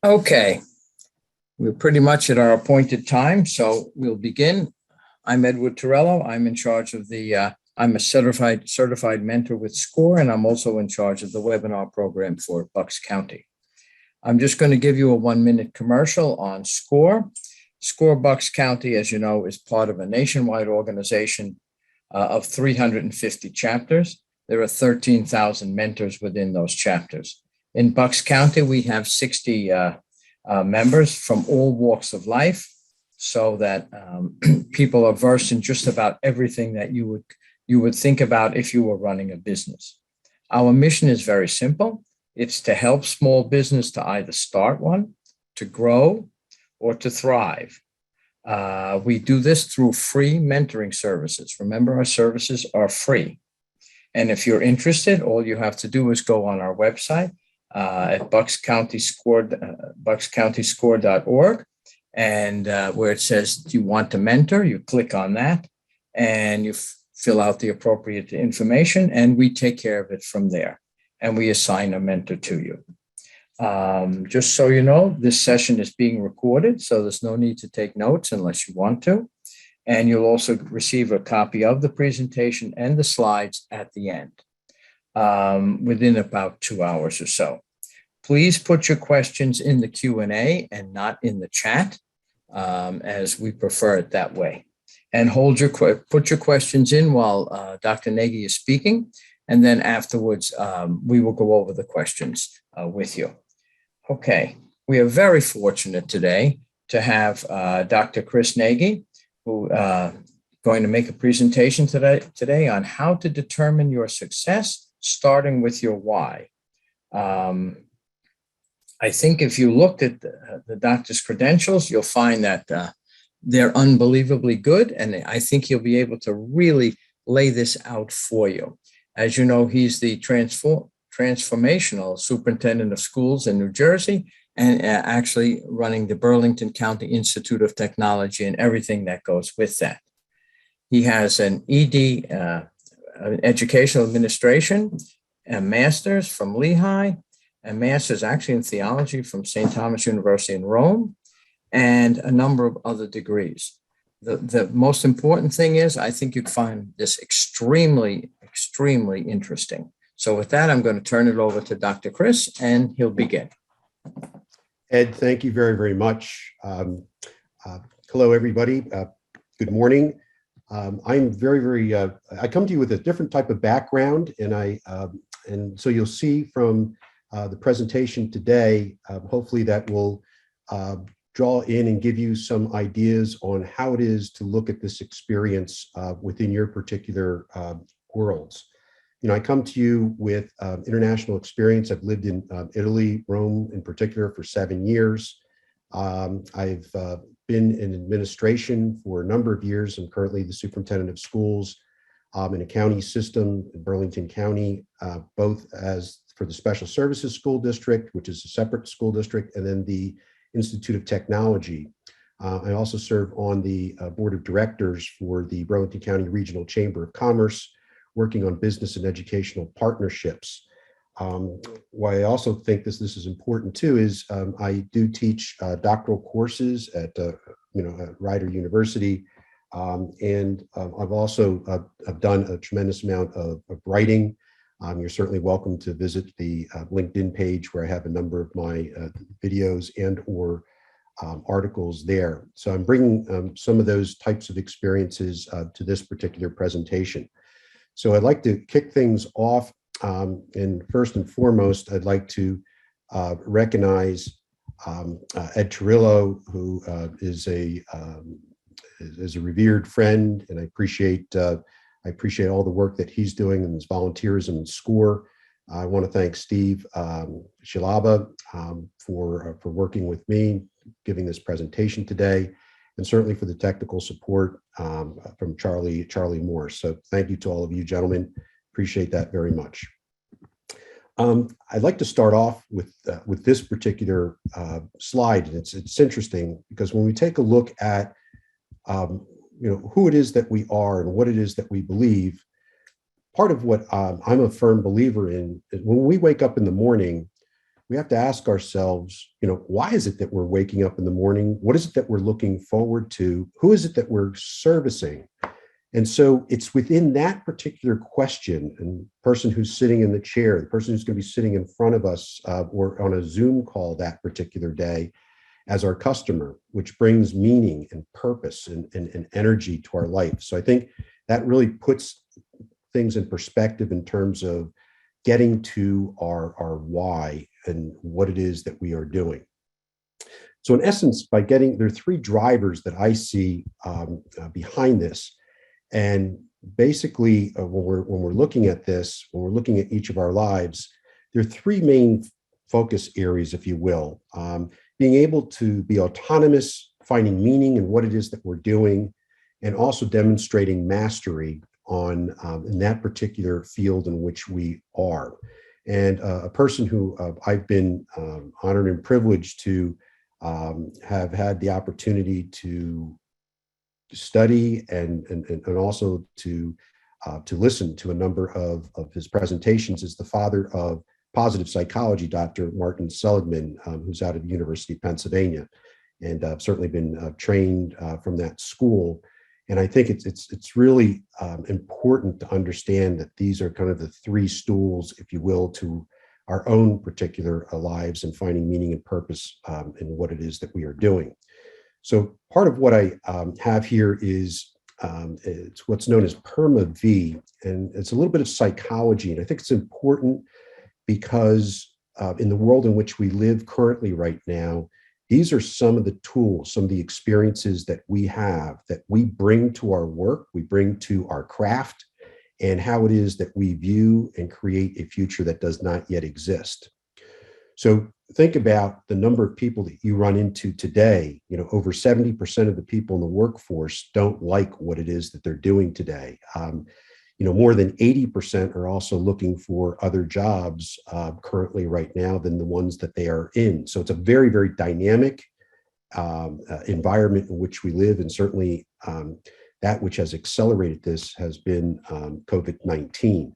Okay, we're pretty much at our appointed time, so we'll begin. I'm Edward Torello. I'm in charge of I'm a certified mentor with SCORE, and I'm also in charge of the webinar program for Bucks County. I'm just going to give you a 1-minute commercial on SCORE. SCORE Bucks County, as you know, is part of a nationwide organization of 350 chapters. There are 13,000 mentors within those chapters. In Bucks County, we have 60 members from all walks of life, so that people are versed in just about everything that you would think about if you were running a business. Our mission is very simple. It's to help small business to either start one, to grow, or to thrive. We do this through free mentoring services. Remember, our services are free. And if you're interested, all you have to do is go on our website at buckscountyscore.org, and where it says, do you want to mentor? You click on that and you fill out the appropriate information, and we take care of it from there. And we assign a mentor to you. Just so you know, this session is being recorded, so there's no need to take notes unless you want to. And you'll also receive a copy of the presentation and the slides at the end within about 2 hours or so. Please put your questions in the Q&A and not in the chat, as we prefer it that way. And put your questions in while Dr. Nagy is speaking, and then afterwards we will go over the questions with you. Okay, we are very fortunate today to have Dr. Chris Nagy, who going to make a presentation today on how to determine your success, starting with your why. I think if you looked at the doctor's credentials, you'll find that they're unbelievably good, and I think he'll be able to really lay this out for you. As you know, he's the transformational superintendent of schools in New Jersey, and actually running the Burlington County Institute of Technology and everything that goes with that. He has an ED, Educational Administration, a master's from Lehigh, a master's actually in theology from St. Thomas University in Rome, and a number of other degrees. The most important thing is, I think you'd find this extremely, extremely interesting. So with that, I'm going to turn it over to Dr. Chris, and he'll begin. Ed, thank you very, very much. Hello, everybody. Good morning. I'm very, I come to you with a different type of background, and so you'll see from the presentation today, hopefully that will draw in and give you some ideas on how it is to look at this experience within your particular worlds. You know, I come to you with international experience. I've lived in Italy, Rome in particular, for 7 years. I've been in administration for a number of years. I'm currently the superintendent of schools in a county system in Burlington County, both as for the Special Services School District, which is a separate school district, and then the Institute of Technology. I also serve on the board of directors for the Burlington County Regional Chamber of Commerce, working on business and educational partnerships. Why I also think this is important too is I do teach doctoral courses at Rider University, and I've also I've done a tremendous amount of writing. You're certainly welcome to visit the LinkedIn page where I have a number of my videos and or articles there. So I'm bringing some of those types of experiences to this particular presentation. So I'd like to kick things off, and first and foremost, I'd like to recognize Ed Torello, who is a revered friend, and I appreciate all the work that he's doing and his volunteerism and SCORE. I want to thank Steve Shilaba for working with me, giving this presentation today, and certainly for the technical support from Charlie Moore. So thank you to all of you gentlemen. Appreciate that very much. I'd like to start off with this particular slide, and it's interesting because when we take a look at who it is that we are and what it is that we believe, part of what I'm a firm believer in is when we wake up in the morning, we have to ask ourselves, why is it that we're waking up in the morning? What is it that we're looking forward to? Who is it that we're servicing? And so it's within that particular question, and the person who's sitting in the chair, the person who's going to be sitting in front of us or on a Zoom call that particular day as our customer, which brings meaning and purpose and energy to our life. So I think that really puts things in perspective in terms of getting to our why and what it is that we are doing. So in essence, there are three drivers that I see behind this. And basically, when we're looking at this, when we're looking at each of our lives, there are three main focus areas, if you will. Being able to be autonomous, finding meaning in what it is that we're doing, and also demonstrating mastery on in that particular field in which we are. And a person who I've been honored and privileged to have had the opportunity to study and also to listen to a number of his presentations is the father of positive psychology, Dr. Martin Seligman, who's out of the University of Pennsylvania, and I've certainly been trained from that school. And I think it's really important to understand that these are kind of the three stools, if you will, to our own particular lives and finding meaning and purpose in what it is that we are doing. So part of what I have here is it's what's known as PERMA-V, and it's a little bit of psychology. And I think it's important because in the world in which we live currently right now, these are some of the tools, some of the experiences that we have that we bring to our work, we bring to our craft, and how it is that we view and create a future that does not yet exist. So think about the number of people that you run into today. Over 70% of the people in the workforce don't like what it is that they're doing today. More than 80% are also looking for other jobs currently right now than the ones that they are in. So it's a very, very dynamic environment in which we live. And certainly that which has accelerated this has been COVID-19.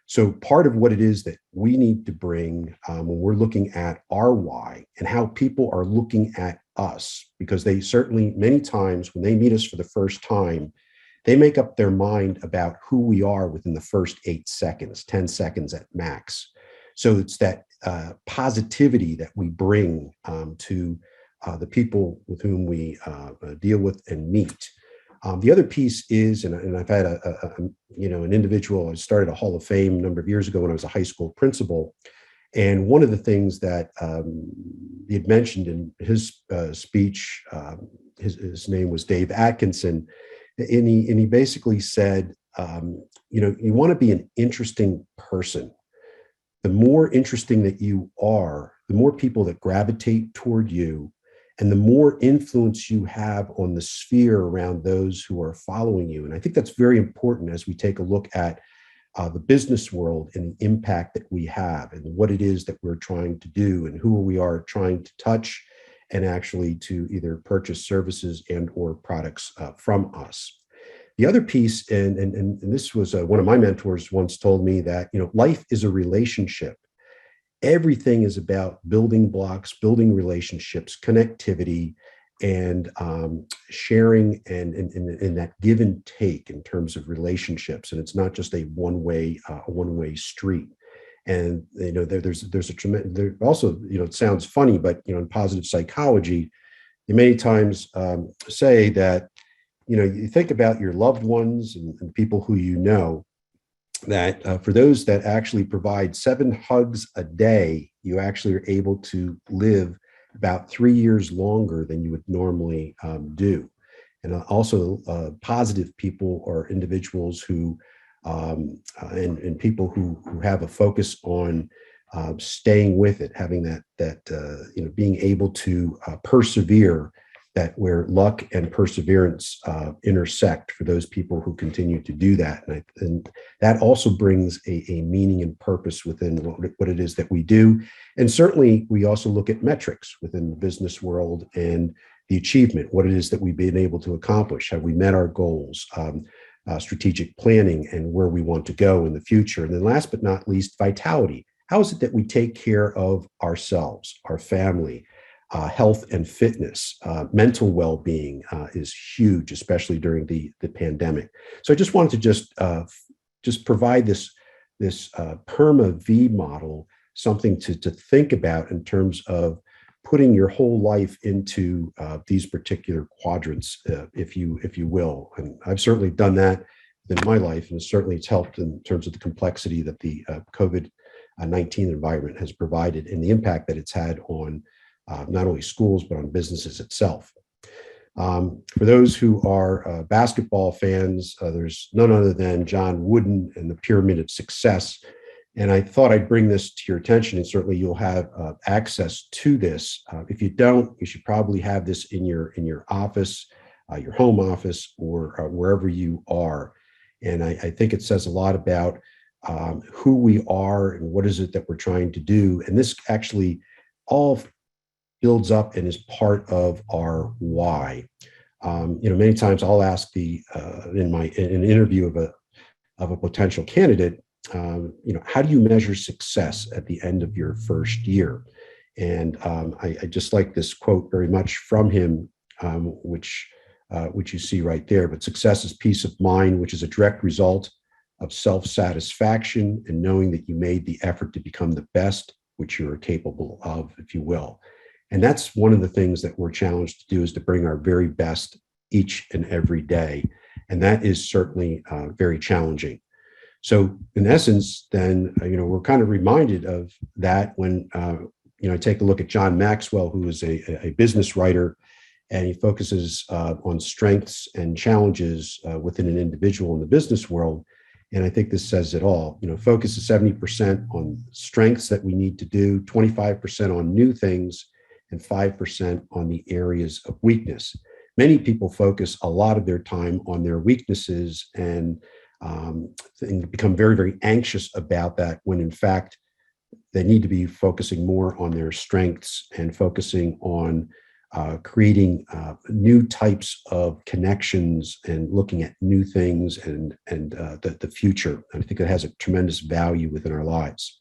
So part of what it is that we need to bring when we're looking at our why and how people are looking at us, because they certainly, many times when they meet us for the first time, they make up their mind about who we are within the first 8 seconds, 10 seconds at max. So it's that positivity that we bring to the people with whom we deal with and meet. The other piece is, and I've had an individual, I started a Hall of Fame a number of years ago when I was a high school principal. And one of the things that he had mentioned in his speech, his name was Dave Atkinson, and he basically said, you want to be an interesting person. The more interesting that you are, the more people that gravitate toward you, and the more influence you have on the sphere around those who are following you. And I think that's very important as we take a look at the business world and the impact that we have and what it is that we're trying to do and who we are trying to touch and actually to either purchase services and or products from us. The other piece, and this was one of my mentors once told me that, life is a relationship. Everything is about building blocks, building relationships, connectivity, and sharing and that give and take in terms of relationships. And it's not just a one-way street. And there's a tremendous. There also, it sounds funny, but in positive psychology, you many times say that you think about your loved ones and people who that for those that actually provide 7 hugs a day, you actually are able to live about 3 years longer than you would normally do. And also positive people are individuals who and people who have a focus on staying with it, having that being able to persevere, that where luck and perseverance intersect for those people who continue to do that. And that also brings a meaning and purpose within what it is that we do. And certainly we also look at metrics within the business world and the achievement, what it is that we've been able to accomplish. Have we met our goals? Strategic planning and where we want to go in the future. And then last but not least, vitality. how is it that we take care of ourselves, our family, health and fitness, mental well-being is huge, especially during the pandemic. So I just wanted to just provide this PERMA V model, something to think about in terms of putting your whole life into these particular quadrants, if you will. And I've certainly done that in my life, and certainly it's helped in terms of the complexity that the COVID-19 environment has provided and the impact that it's had on not only schools, but on businesses itself. For those who are basketball fans, there's none other than John Wooden and the Pyramid of Success. And I thought I'd bring this to your attention, and certainly you'll have access to this. If you don't, you should probably have this in your office, your home office, or wherever you are. And I think it says a lot about who we are and what is it that we're trying to do. And this actually all builds up and is part of our why. Many times I'll ask in an interview of a potential candidate, how do you measure success at the end of your first year? And I just like this quote very much from him, which you see right there. But success is peace of mind, which is a direct result of self-satisfaction and knowing that you made the effort to become the best which you are capable of, if you will. And that's one of the things that we're challenged to do, is to bring our very best each and every day. And that is certainly very challenging. So in essence, then, we're kind of reminded of that when, I take a look at John Maxwell, who is a business writer, and he focuses on strengths and challenges within an individual in the business world. And I think this says it all. Focus is 70% on strengths that we need to do, 25% on new things, and 5% on the areas of weakness. Many people focus a lot of their time on their weaknesses and become very, very anxious about that, when in fact they need to be focusing more on their strengths and focusing on creating new types of connections and looking at new things and the future. And I think it has a tremendous value within our lives.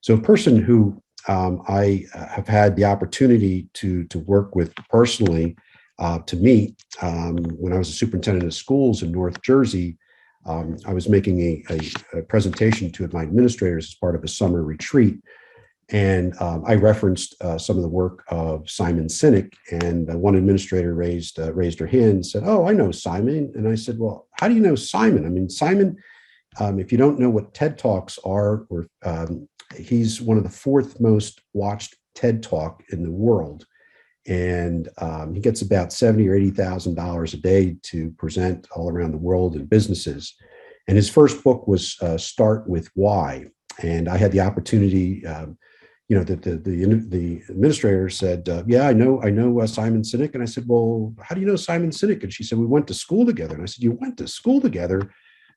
So a person who I have had the opportunity to work with personally, to meet when I was a superintendent of schools in North Jersey. I was making a presentation to my administrators as part of a summer retreat. And I referenced some of the work of Simon Sinek, and one administrator raised her hand and said, "Oh, I know Simon." And I said, "Well, how do you know Simon?" I mean, Simon, if you don't know what TED Talks are, he's one of the fourth most watched TED Talk in the world. And he gets about $70,000 or $80,000 a day to present all around the world in businesses. And his first book was Start With Why. And I had the opportunity, the administrator said, "Yeah, I know Simon Sinek." And I said, "Well, how do you know Simon Sinek?" And she said, "We went to school together." And I said, "You went to school together?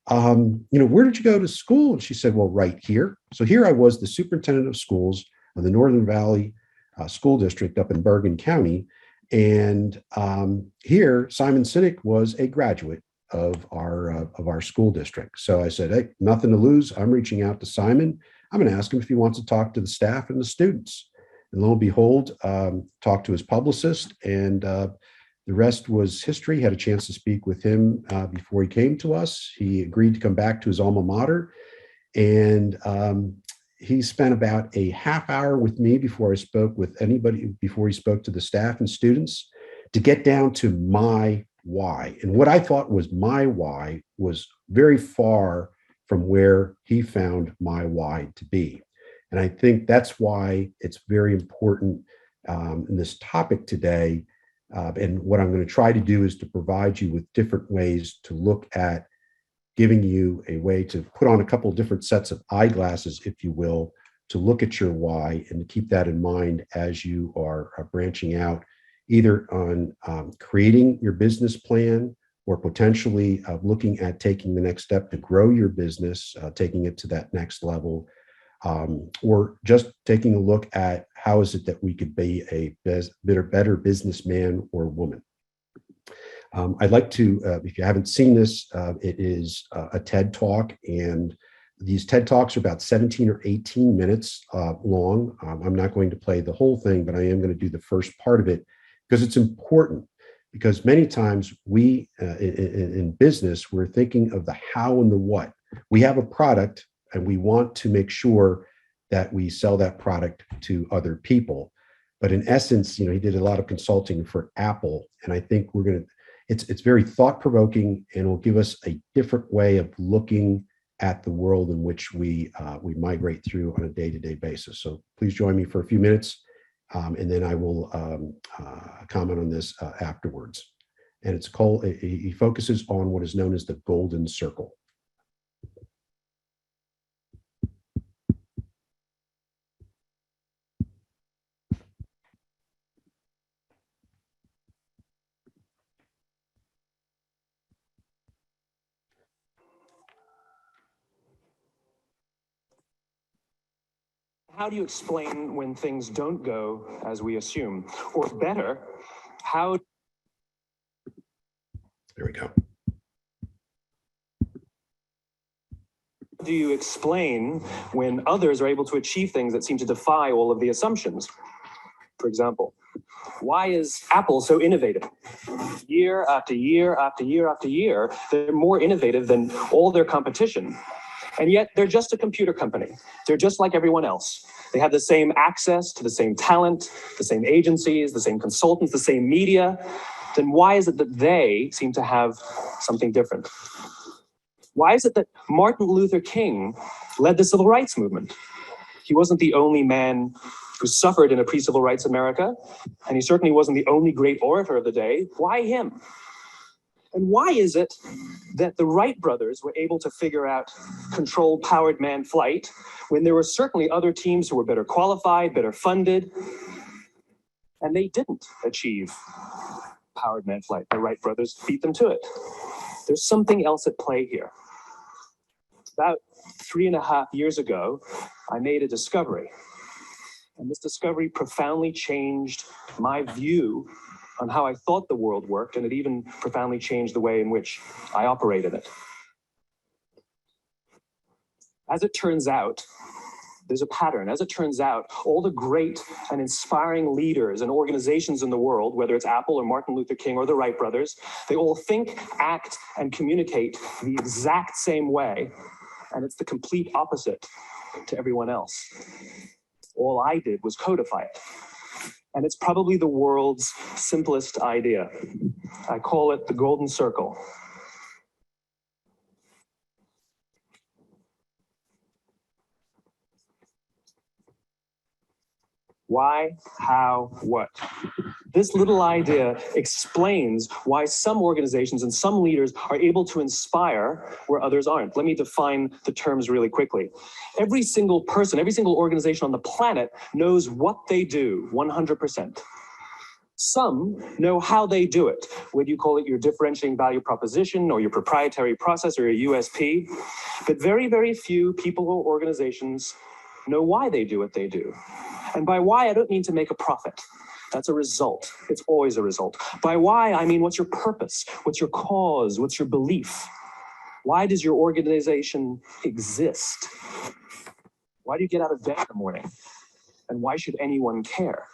Where did you go to school?" And she said, "Well, right here." So here I was, the superintendent of schools of the Northern Valley School District up in Bergen County. And here, Simon Sinek was a graduate of our school district. So I said, "Hey, nothing to lose. I'm reaching out to Simon. I'm going to ask him if he wants to talk to the staff and the students." And lo and behold, talked to his publicist, and the rest was history. Had a chance to speak with him before he came to us. He agreed to come back to his alma mater, and he spent about a half hour with me before I spoke with anybody, before he spoke to the staff and students, to get down to my why. And what I thought was my why was very far from where he found my why to be. And I think that's why it's very important in this topic today. And what I'm going to try to do is to provide you with different ways to look at, giving you a way to put on a couple of different sets of eyeglasses, if you will, to look at your why and to keep that in mind as you are branching out, either on creating your business plan, or potentially looking at taking the next step to grow your business, taking it to that next level, or just taking a look at how is it that we could be a better businessman or woman. I'd like to, if you haven't seen this, it is a TED Talk, and These TED Talks are about 17 or 18 minutes long. I'm not going to play the whole thing, but I am going to do the first part of it because it's important. Because many times we, in business, we're thinking of the how and the what. We have a product and we want to make sure that we sell that product to other people. But in essence, he did a lot of consulting for Apple. And I think it's very thought-provoking and will give us a different way of looking at the world in which we migrate through on a day-to-day basis. So please join me for a few minutes, and then I will comment on this afterwards. And it's called, he focuses on what is known as the golden circle. How do you explain when things don't go as we assume? Or better, how... There we go. Do you explain when others are able to achieve things that seem to defy all of the assumptions? For example, why is Apple so innovative? Year after year after year after year, they're more innovative than all their competition. And yet they're just a computer company. They're just like everyone else. They have the same access to the same talent, the same agencies, the same consultants, the same media. Then why is it that they seem to have something different? Why is it that Martin Luther King led the civil rights movement? He wasn't the only man who suffered in a pre-civil rights America, and he certainly wasn't the only great orator of the day. Why him? And why is it that the Wright brothers were able to figure out controlled powered manned flight when there were certainly other teams who were better qualified, better funded, and they didn't achieve powered manned flight? The Wright brothers beat them to it. There's something else at play here. About 3.5 years ago, I made a discovery. And this discovery profoundly changed my view on how I thought the world worked, and it even profoundly changed the way in which I operated it. As it turns out, there's a pattern. As it turns out, all the great and inspiring leaders and organizations in the world, whether it's Apple or Martin Luther King or the Wright brothers, they all think, act, and communicate the exact same way, and it's the complete opposite to everyone else. All I did was codify it. And it's probably the world's simplest idea. I call it the golden circle. Why, how, what? This little idea explains why some organizations and some leaders are able to inspire where others aren't. Let me define the terms really quickly. Every single person, every single organization on the planet knows what they do 100%. Some know how they do it, whether you call it your differentiating value proposition or your proprietary process or your USP. But very, very few people or organizations know why they do what they do. And by why, I don't mean to make a profit. That's a result. It's always a result. By why, I mean, what's your purpose? What's your cause? What's your belief? Why does your organization exist? Why do you get out of bed in the morning? And why should anyone care?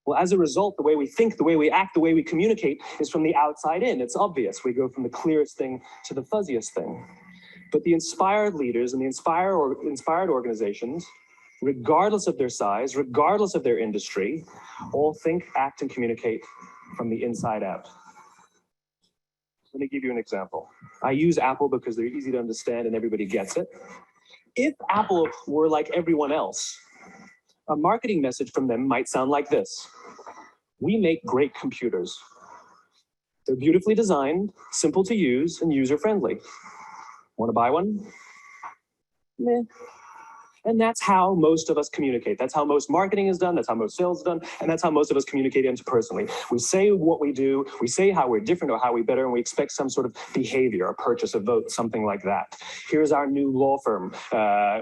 Well, as a result, the way we think, the way we act, the way we communicate is from the outside in. It's obvious. We go from the clearest thing to the fuzziest thing. But the inspired leaders and the inspired organizations, regardless of their size, regardless of their industry, all think, act, and communicate from the inside out. Let me give you an example. I use Apple because they're easy to understand and everybody gets it. If Apple were like everyone else, a marketing message from them might sound like this. We make great computers. They're beautifully designed, simple to use, and user-friendly. Want to buy one? Meh. And that's how most of us communicate. That's how most marketing is done. That's how most sales is done. And that's how most of us communicate interpersonally. We say what we do. We say how we're different or how we better, and we expect some sort of behavior, a purchase, a vote, something like that. Here's our new law firm.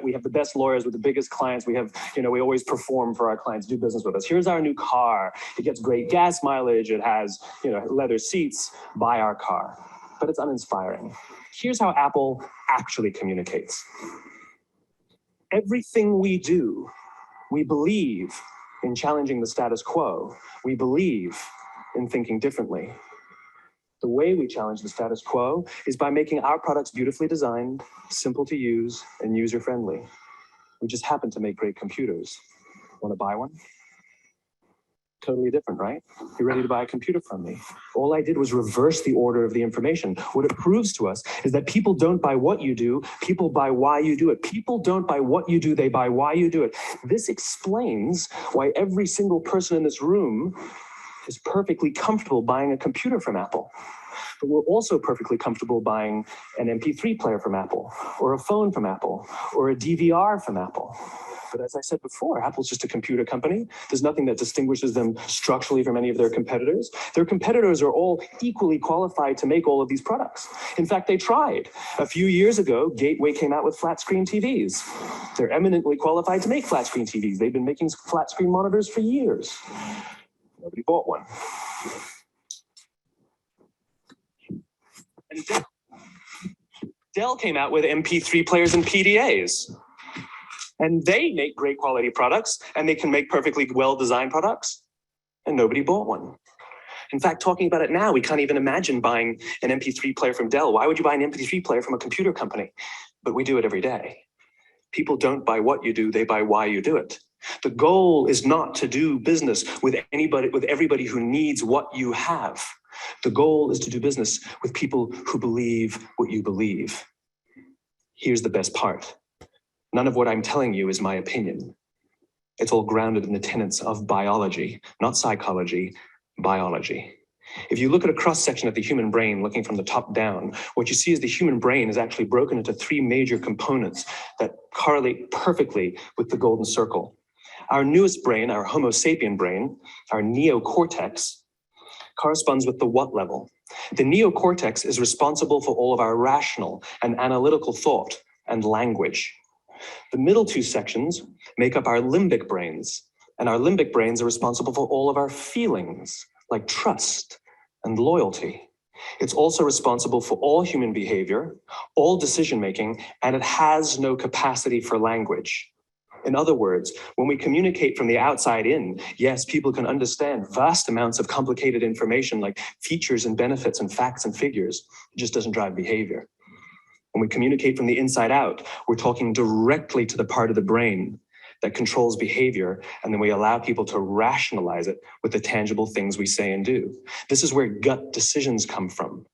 We have the best lawyers with the biggest clients. We have, we always perform for our clients, do business with us. Here's our new car. It gets great gas mileage. It has, leather seats. Buy our car. But it's uninspiring. Here's how Apple actually communicates. Everything we do, we believe in challenging the status quo. We believe in thinking differently. The way we challenge the status quo is by making our products beautifully designed, simple to use, and user-friendly. We just happen to make great computers. Want to buy one? Totally different, right? You're ready to buy a computer from me. All I did was reverse the order of the information. What it proves to us is that people don't buy what you do, people buy why you do it. People don't buy what you do, they buy why you do it. This explains why every single person in this room is perfectly comfortable buying a computer from Apple. But we're also perfectly comfortable buying an MP3 player from Apple, or a phone from Apple, or a DVR from Apple. But as I said before, Apple's just a computer company. There's nothing that distinguishes them structurally from any of their competitors. Their competitors are all equally qualified to make all of these products. In fact, they tried. A few years ago, Gateway came out with flat screen TVs. They're eminently qualified to make flat screen TVs. They've been making flat screen monitors for years. Nobody bought one. And Dell came out with MP3 players and PDAs. And they make great quality products, and they can make perfectly well-designed products, and nobody bought one. In fact, talking about it now, we can't even imagine buying an MP3 player from Dell. Why would you buy an MP3 player from a computer company? But we do it every day. People don't buy what you do, they buy why you do it. The goal is not to do business with everybody who needs what you have. The goal is to do business with people who believe what you believe. Here's the best part. None of what I'm telling you is my opinion. It's all grounded in the tenets of biology, not psychology, biology. If you look at a cross-section of the human brain, looking from the top down, what you see is the human brain is actually broken into three major components that correlate perfectly with the golden circle. Our newest brain, our Homo sapien brain, our neocortex, corresponds with the what level. The neocortex is responsible for all of our rational and analytical thought and language. The middle two sections make up our limbic brains, and our limbic brains are responsible for all of our feelings, like trust and loyalty. It's also responsible for all human behavior, all decision-making, and it has no capacity for language. In other words, when we communicate from the outside in, yes, people can understand vast amounts of complicated information like features and benefits and facts and figures. It just doesn't drive behavior. When we communicate from the inside out, we're talking directly to the part of the brain that controls behavior, and then we allow people to rationalize it with the tangible things we say and do. This is where gut decisions come from.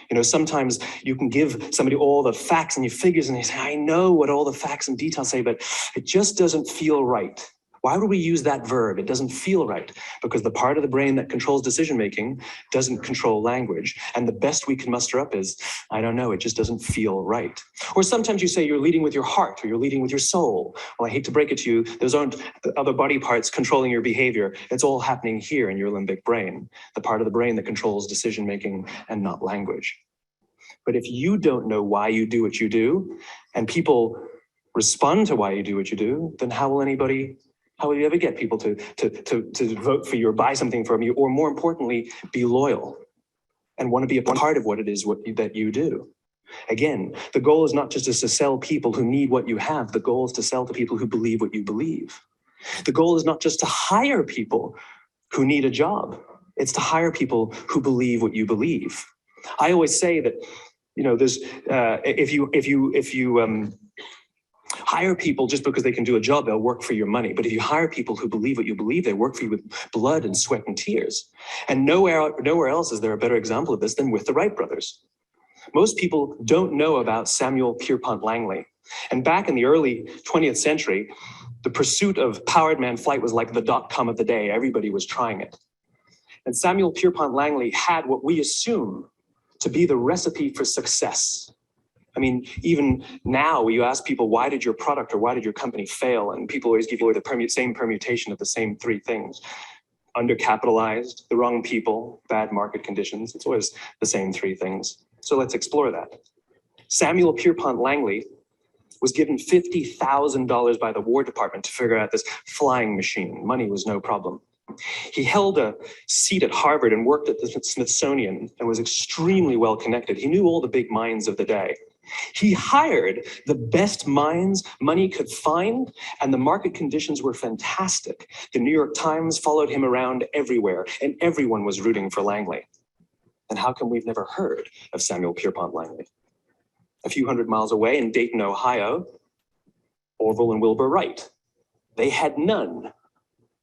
You know, sometimes you can give somebody all the facts and your figures and they say, I know what all the facts and details say, but it just doesn't feel right. Why would we use that verb? It doesn't feel right, because the part of the brain that controls decision-making doesn't control language. And the best we can muster up is, I don't know, it just doesn't feel right. Or sometimes you say you're leading with your heart or you're leading with your soul. Well, I hate to break it to you, those aren't other body parts controlling your behavior. It's all happening here in your limbic brain, the part of the brain that controls decision-making and not language. But if you don't know why you do what you do, and people respond to why you do what you do, then how will you ever get people to vote for you or buy something from you, or more importantly, be loyal and want to be a part of what it is that you do? Again, the goal is not just to sell people who need what you have. The goal is to sell to people who believe what you believe. The goal is not just to hire people who need a job. It's to hire people who believe what you believe. I always say that, you know, there's if you hire people just because they can do a job, they'll work for your money. But if you hire people who believe what you believe, they work for you with blood and sweat and tears. And nowhere else is there a better example of this than with the Wright brothers. Most people don't know about Samuel Pierpont Langley. And back in the early 20th century, the pursuit of powered man flight was like the .com of the day. Everybody was trying it. And Samuel Pierpont Langley had what we assume to be the recipe for success. I mean, even now, you ask people, why did your product or why did your company fail? And people always give you the same permutation of the same three things. Undercapitalized, the wrong people, bad market conditions. It's always the same three things. So let's explore that. Samuel Pierpont Langley was given $50,000 by the War Department to figure out this flying machine. Money was no problem. He held a seat at Harvard and worked at the Smithsonian and was extremely well connected. He knew all the big minds of the day. He hired the best minds money could find, and the market conditions were fantastic. The New York Times followed him around everywhere, and everyone was rooting for Langley. And how come we've never heard of Samuel Pierpont Langley? A few hundred miles away in Dayton, Ohio, Orville and Wilbur Wright. They had none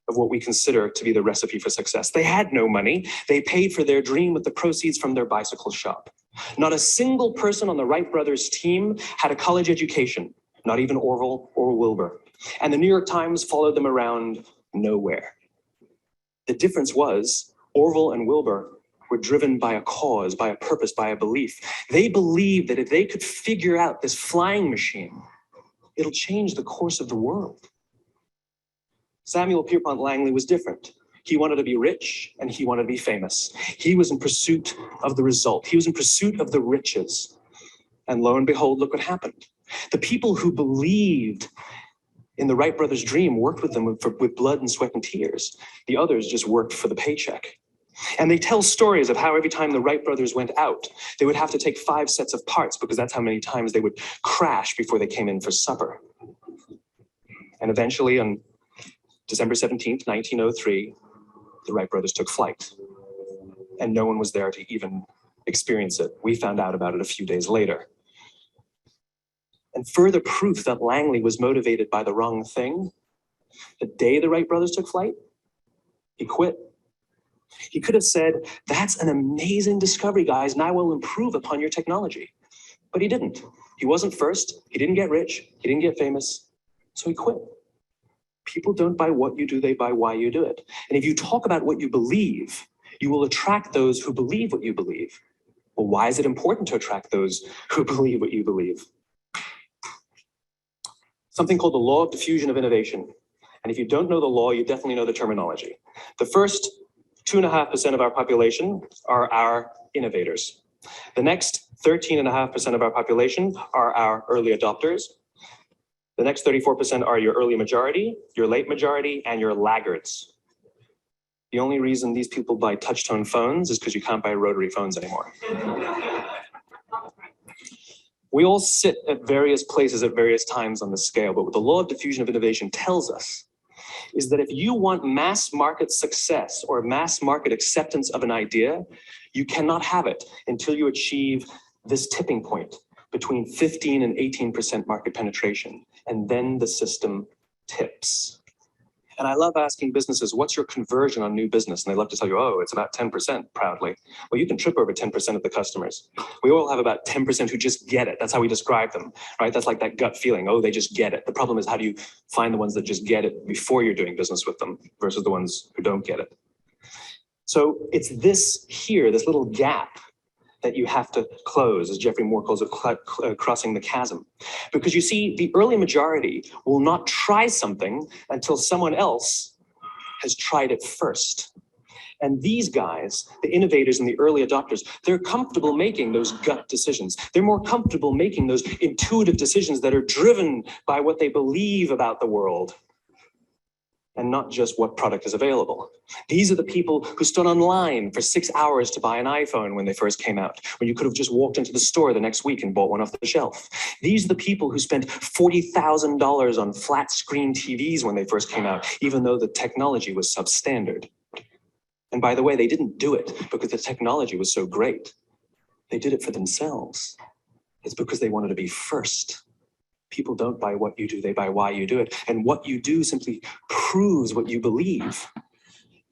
of what we consider to be the recipe for success. They had no money. They paid for their dream with the proceeds from their bicycle shop. Not a single person on the Wright brothers team had a college education, not even Orville or Wilbur. And the New York Times followed them around nowhere. The difference was Orville and Wilbur were driven by a cause, by a purpose, by a belief. They believed that if they could figure out this flying machine, it'll change the course of the world. Samuel Pierpont Langley was different. He wanted to be rich and he wanted to be famous. He was in pursuit of the result. He was in pursuit of the riches. And lo and behold, look what happened. The people who believed in the Wright brothers' dream worked with them with blood and sweat and tears. The others just worked for the paycheck. And they tell stories of how every time the Wright brothers went out, they would have to take 5 sets of parts because that's how many times they would crash before they came in for supper. And eventually on December 17th, 1903, the Wright brothers took flight. And no one was there to even experience it. We found out about it a few days later. And further proof that Langley was motivated by the wrong thing, the day the Wright brothers took flight, he quit. He could have said, that's an amazing discovery, guys, and I will improve upon your technology. But he didn't. He wasn't first. He didn't get rich. He didn't get famous. So he quit. People don't buy what you do, they buy why you do it. And if you talk about what you believe, you will attract those who believe what you believe. Well, why is it important to attract those who believe what you believe? Something called the law of diffusion of innovation. And if you don't know the law, you definitely know the terminology. The first 2.5% of our population are our innovators. The next 13.5% of our population are our early adopters. The next 34% are your early majority, your late majority, and your laggards. The only reason these people buy touch-tone phones is because you can't buy rotary phones anymore. We all sit at various places at various times on the scale, but what the law of diffusion of innovation tells us is that if you want mass market success or mass market acceptance of an idea, you cannot have it until you achieve this tipping point between 15 and 18% market penetration. And then the system tips. And I love asking businesses, what's your conversion on new business? And they love to tell you, oh, it's about 10% proudly. Well, you can trip over 10% of the customers. We all have about 10% who just get it. That's how we describe them, right? That's like that gut feeling. Oh, they just get it. The problem is, how do you find the ones that just get it before you're doing business with them versus the ones who don't get it? So it's this here, this little gap that you have to close, as Jeffrey Moore calls it, crossing the chasm. Because you see, the early majority will not try something until someone else has tried it first. And these guys, the innovators and the early adopters, they're comfortable making those gut decisions. They're more comfortable making those intuitive decisions that are driven by what they believe about the world, and not just what product is available. These are the people who stood online for 6 hours to buy an iPhone when they first came out, when you could have just walked into the store the next week and bought one off the shelf. These are the people who spent $40,000 on flat screen TVs when they first came out, even though the technology was substandard. And by the way, they didn't do it because the technology was so great. They did it for themselves. It's because they wanted to be first. People don't buy what you do, they buy why you do it. And what you do simply proves what you believe.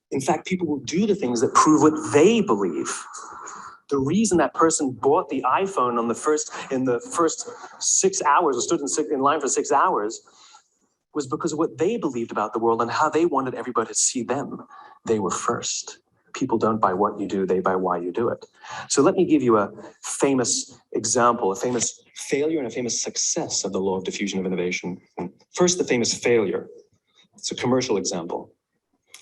In fact, people will do the things that prove what they believe. The reason that person bought the iPhone in the first 6 hours, or stood in line for 6 hours, was because of what they believed about the world and how they wanted everybody to see them. They were first. People don't buy what you do, they buy why you do it. So let me give you a famous example, a famous failure and a famous success of the law of diffusion of innovation. First, the famous failure. It's a commercial example.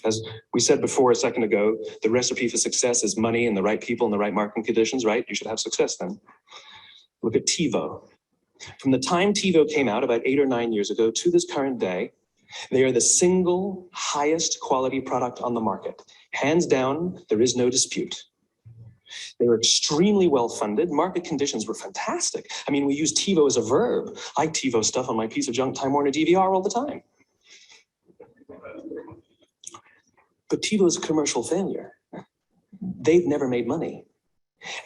As we said before a second ago, the recipe for success is money and the right people and the right marketing conditions, right? You should have success then. Look at TiVo. From the time TiVo came out about 8 or 9 years ago to this current day, they are the single highest quality product on the market. Hands down, there is no dispute. They were extremely well-funded. Market conditions were fantastic. I mean, we use TiVo as a verb. I TiVo stuff on my piece of junk Time Warner DVR all the time. But TiVo's a commercial failure. They've never made money.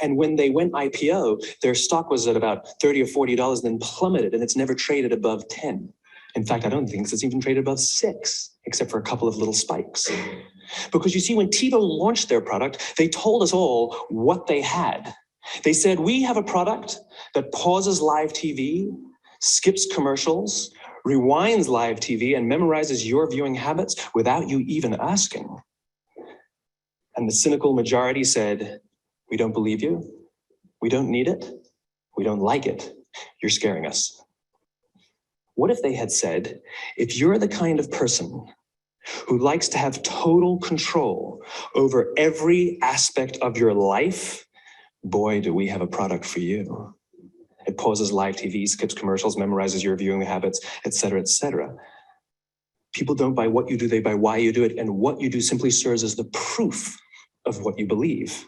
And when they went IPO, their stock was at about $30 or $40, then plummeted, and it's never traded above 10. In fact, I don't think it's even traded above 6, except for a couple of little spikes. Because you see, when TiVo launched their product, they told us all what they had. They said, we have a product that pauses live TV, skips commercials, rewinds live TV, and memorizes your viewing habits without you even asking. And the cynical majority said, we don't believe you. We don't need it. We don't like it. You're scaring us. What if they had said, if you're the kind of person who likes to have total control over every aspect of your life, boy, do we have a product for you. It pauses live TV, skips commercials, memorizes your viewing habits, et cetera, et cetera. People don't buy what you do, they buy why you do it, and what you do simply serves as the proof of what you believe.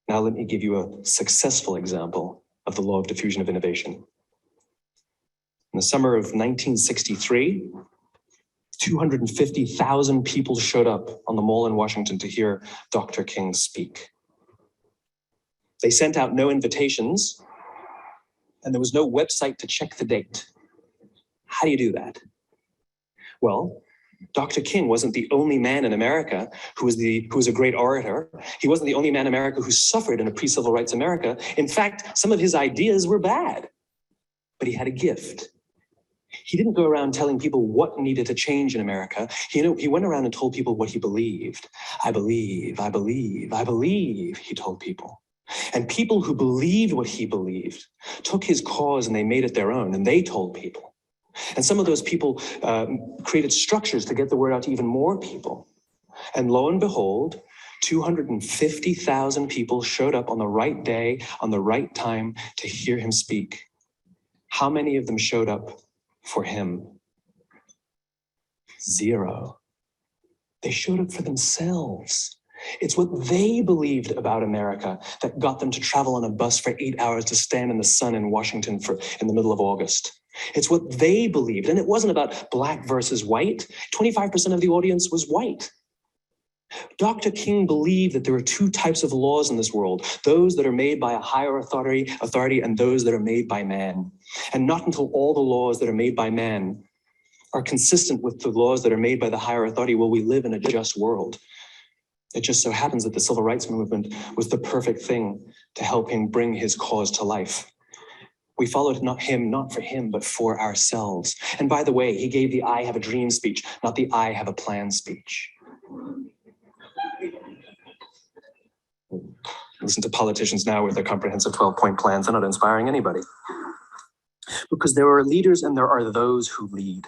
Now let me give you a successful example of the law of diffusion of innovation. In the summer of 1963, 250,000 people showed up on the Mall in Washington to hear Dr. King speak. They sent out no invitations, and there was no website to check the date. How do you do that? Well, Dr. King wasn't the only man in America who was a great orator. He wasn't the only man in America who suffered in a pre-civil rights America. In fact, some of his ideas were bad, but he had a gift. He didn't go around telling people what needed to change in America. He went around and told people what he believed. I believe, I believe, I believe, he told people. And people who believed what he believed took his cause and they made it their own, and they told people. And some of those people created structures to get the word out to even more people. And lo and behold, 250,000 people showed up on the right day, on the right time to hear him speak. How many of them showed up for him? 0. They showed up for themselves. It's what they believed about America that got them to travel on a bus for 8 hours to stand in the sun in Washington in the middle of August. It's what they believed. And it wasn't about black versus white. 25% of the audience was white. Dr. King believed that there are 2 types of laws in this world, those that are made by a higher authority and those that are made by man. And not until all the laws that are made by man are consistent with the laws that are made by the higher authority will we live in a just world. It just so happens that the civil rights movement was the perfect thing to help him bring his cause to life. We followed not for him, but for ourselves. And by the way, he gave the I have a dream speech, not the I have a plan speech. Listen to politicians now with their comprehensive 12-point plans. They're not inspiring anybody. Because there are leaders and there are those who lead.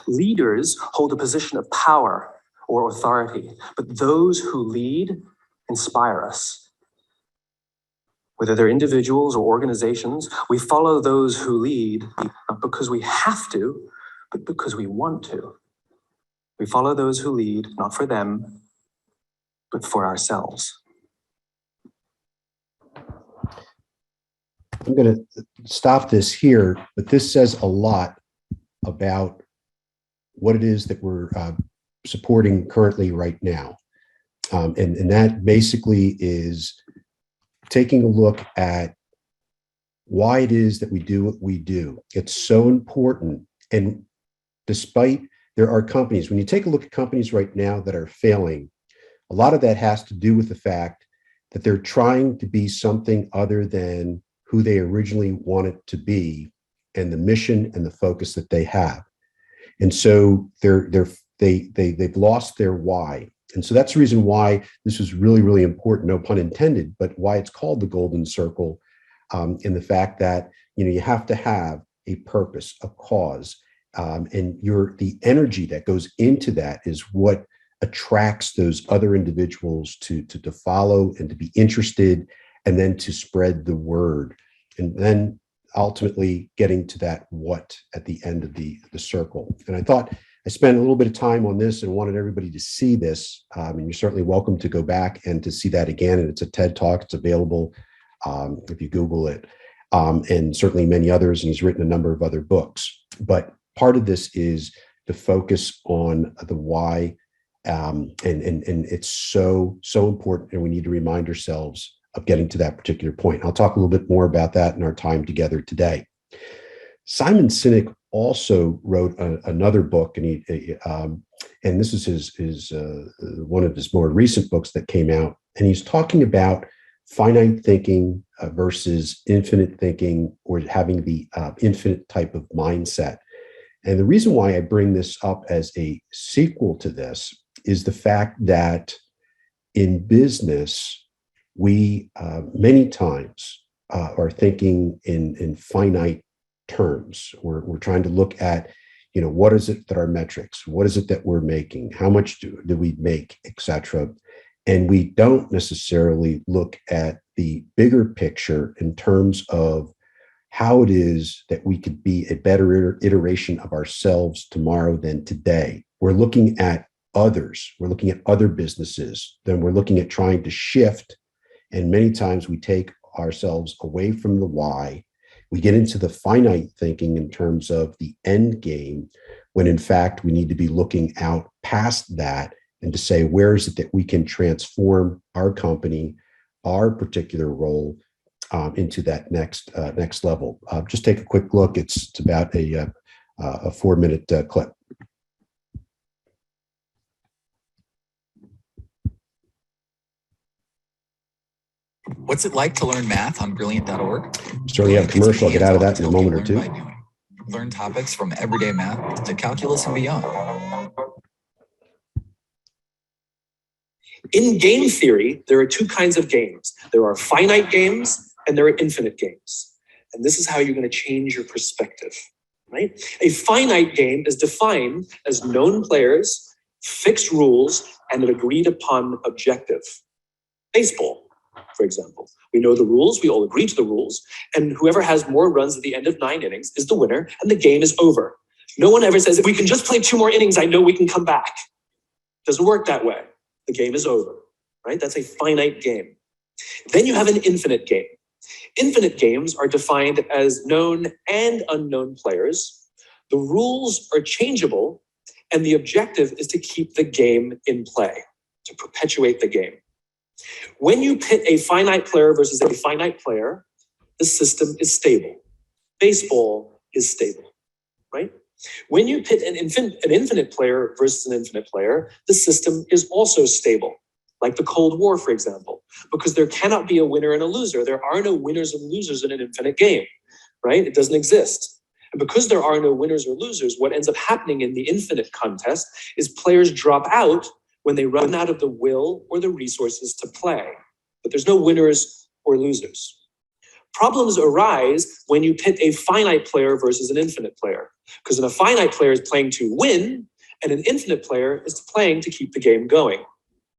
Leaders hold a position of power or authority, but those who lead inspire us. Whether they're individuals or organizations, we follow those who lead, not because we have to, but because we want to. We follow those who lead, not for them, but for ourselves. I'm going to stop this here, but this says a lot about what it is that we're supporting currently right now. And that basically is taking a look at why it is that we do what we do. It's so important. And despite there are companies, when you take a look at companies right now that are failing, a lot of that has to do with the fact that they're trying to be something other than who they originally wanted to be and the mission and the focus that they have. And so they've lost their why. And so that's the reason why this is really, really important, no pun intended, but why it's called the golden circle, in the fact that, you have to have a purpose, a cause, and the energy that goes into that is what attracts those other individuals to follow and to be interested, and then to spread the word, and then ultimately getting to that what at the end of the circle. And I thought I spent a little bit of time on this and wanted everybody to see this. And you're certainly welcome to go back and to see that again. And it's a TED Talk. It's available if you Google it, and certainly many others. And he's written a number of other books. But part of this is to focus on the why. And it's so important. And we need to remind ourselves of getting to that particular point. I'll talk a little bit more about that in our time together today. Simon Sinek also wrote another book, and and this is his one of his more recent books that came out, and he's talking about finite thinking versus infinite thinking, or having the infinite type of mindset. And the reason why I bring this up as a sequel to this is the fact that in business, we many times are thinking in finite terms. We're trying to look at, what is it that our metrics, what is it that we're making, how much do we make, etc. And we don't necessarily look at the bigger picture in terms of how it is that we could be a better iteration of ourselves tomorrow than today. We're looking at others, we're looking at other businesses, then we're looking at trying to shift. And many times we take ourselves away from the why. We get into the finite thinking in terms of the end game, when in fact we need to be looking out past that and to say, where is it that we can transform our company, our particular role, into that next level. Just take a quick look. It's about a 4-minute clip. What's it like to learn math on brilliant.org? Certainly have a commercial. I'll get out of that in a moment or two. Learn topics from everyday math to calculus and beyond. In game theory, there are two kinds of games. There are finite games and there are infinite games. And this is how you're going to change your perspective, right? A finite game is defined as known players, fixed rules, and an agreed upon objective. Baseball, for example. We know the rules, we all agree to the rules, and whoever has more runs at the end of 9 innings is the winner, and the game is over. No one ever says, if we can just play 2 more innings, I know we can come back. It doesn't work that way. The game is over, right? That's a finite game. Then you have an infinite game. Infinite games are defined as known and unknown players. The rules are changeable, and the objective is to keep the game in play, to perpetuate the game. When you pit a finite player versus a finite player, the system is stable. Baseball is stable, right? When you pit an infinite player versus an infinite player, the system is also stable, like the Cold War, for example, because there cannot be a winner and a loser. There are no winners and losers in an infinite game, right? It doesn't exist. And because there are no winners or losers, what ends up happening in the infinite contest is players drop out when they run out of the will or the resources to play. But there's no winners or losers. Problems arise when you pit a finite player versus an infinite player, because a finite player is playing to win and an infinite player is playing to keep the game going,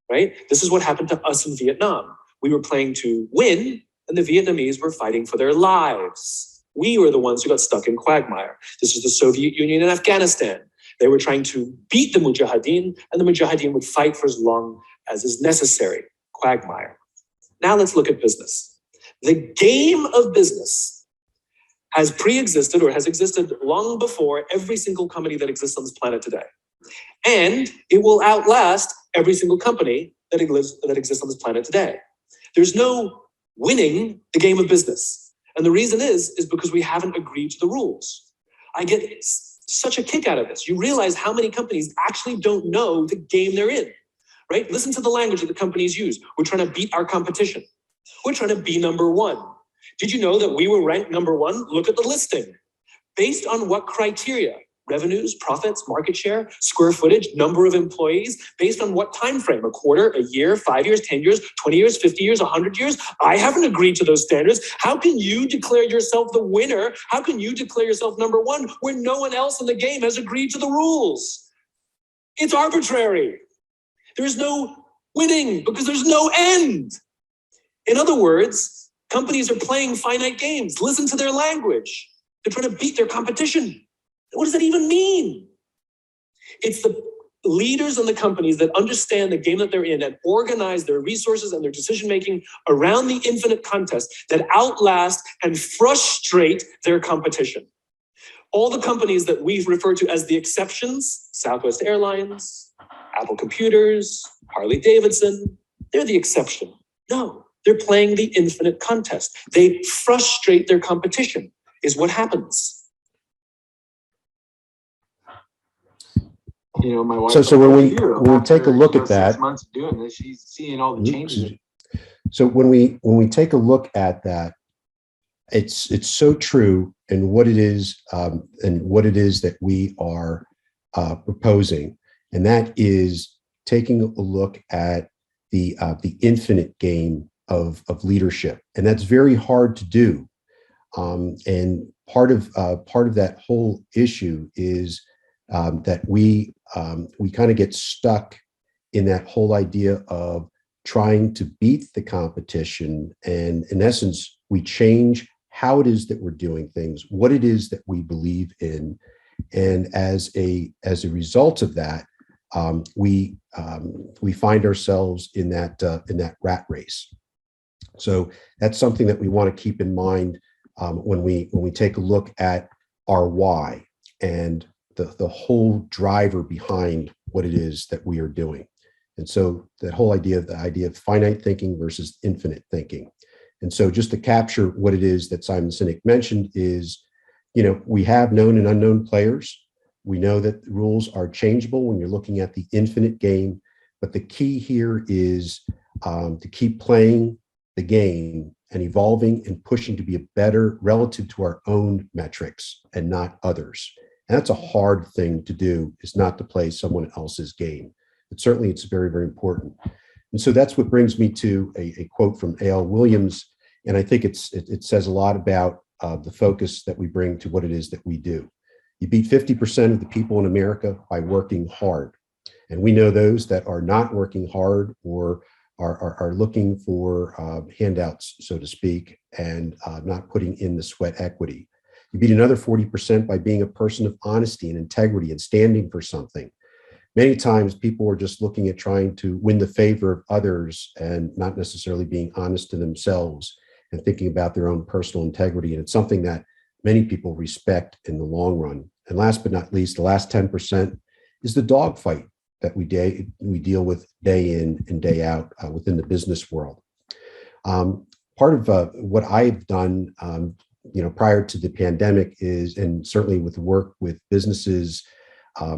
right? This is what happened to us in Vietnam. We were playing to win and the Vietnamese were fighting for their lives. We were the ones who got stuck in quagmire. This is the Soviet Union and Afghanistan. They were trying to beat the Mujahideen, and the Mujahideen would fight for as long as is necessary. Quagmire. Now let's look at business. The game of business has pre-existed or has existed long before every single company that exists on this planet today. And it will outlast every single company that exists on this planet today. There's no winning the game of business. And the reason is because we haven't agreed to the rules. I get such a kick out of this. You realize how many companies actually don't know the game they're in, right? Listen to the language that the companies use. We're trying to beat our competition. We're trying to be number one. Did you know that we were ranked number one? Look at the listing. Based on what criteria? Revenues, profits, market share, square footage, number of employees, based on what time frame? A quarter, a year, 5 years, 10 years, 20 years, 50 years, 100 years? I haven't agreed to those standards. How can you declare yourself the winner? How can you declare yourself number one when no one else in the game has agreed to the rules? It's arbitrary. There's no winning because there's no end. In other words, companies are playing finite games. Listen to their language. They're trying to beat their competition. What does that even mean? It's the leaders in the companies that understand the game that they're in and organize their resources and their decision-making around the infinite contest that outlast and frustrate their competition. All the companies that we refer to as the exceptions, Southwest Airlines, Apple Computers, Harley Davidson, they're the exception. No, they're playing the infinite contest. They frustrate their competition, is what happens. You know, my wife. So when we take a look at that, 6 months of doing this, she's seeing all the changes. So when we take a look at that, it's so true in what it is that we are proposing, and that is taking a look at the infinite game of leadership, and that's very hard to do. And part of that whole issue is that we kind of get stuck in that whole idea of trying to beat the competition, and in essence, we change how it is that we're doing things, what it is that we believe in, and as a result of that, we find ourselves in that rat race. So that's something that we want to keep in mind when we take a look at our why and the whole driver behind what it is that we are doing. And so that whole idea of finite thinking versus infinite thinking. And so just to capture what it is that Simon Sinek mentioned is, we have known and unknown players. We know that the rules are changeable when you're looking at the infinite game, but the key here is to keep playing the game and evolving and pushing to be a better relative to our own metrics and not others. And that's a hard thing to do, is not to play someone else's game. But certainly it's very, very important. And so that's what brings me to a quote from A.L. Williams. And I think it says a lot about the focus that we bring to what it is that we do. You beat 50% of the people in America by working hard. And we know those that are not working hard or are looking for handouts, so to speak, and not putting in the sweat equity. You beat another 40% by being a person of honesty and integrity and standing for something. Many times people are just looking at trying to win the favor of others and not necessarily being honest to themselves and thinking about their own personal integrity. And it's something that many people respect in the long run. And last but not least, the last 10% is the dogfight that we deal with day in and day out within the business world. Part of what I've done, prior to the pandemic is, and certainly with work with businesses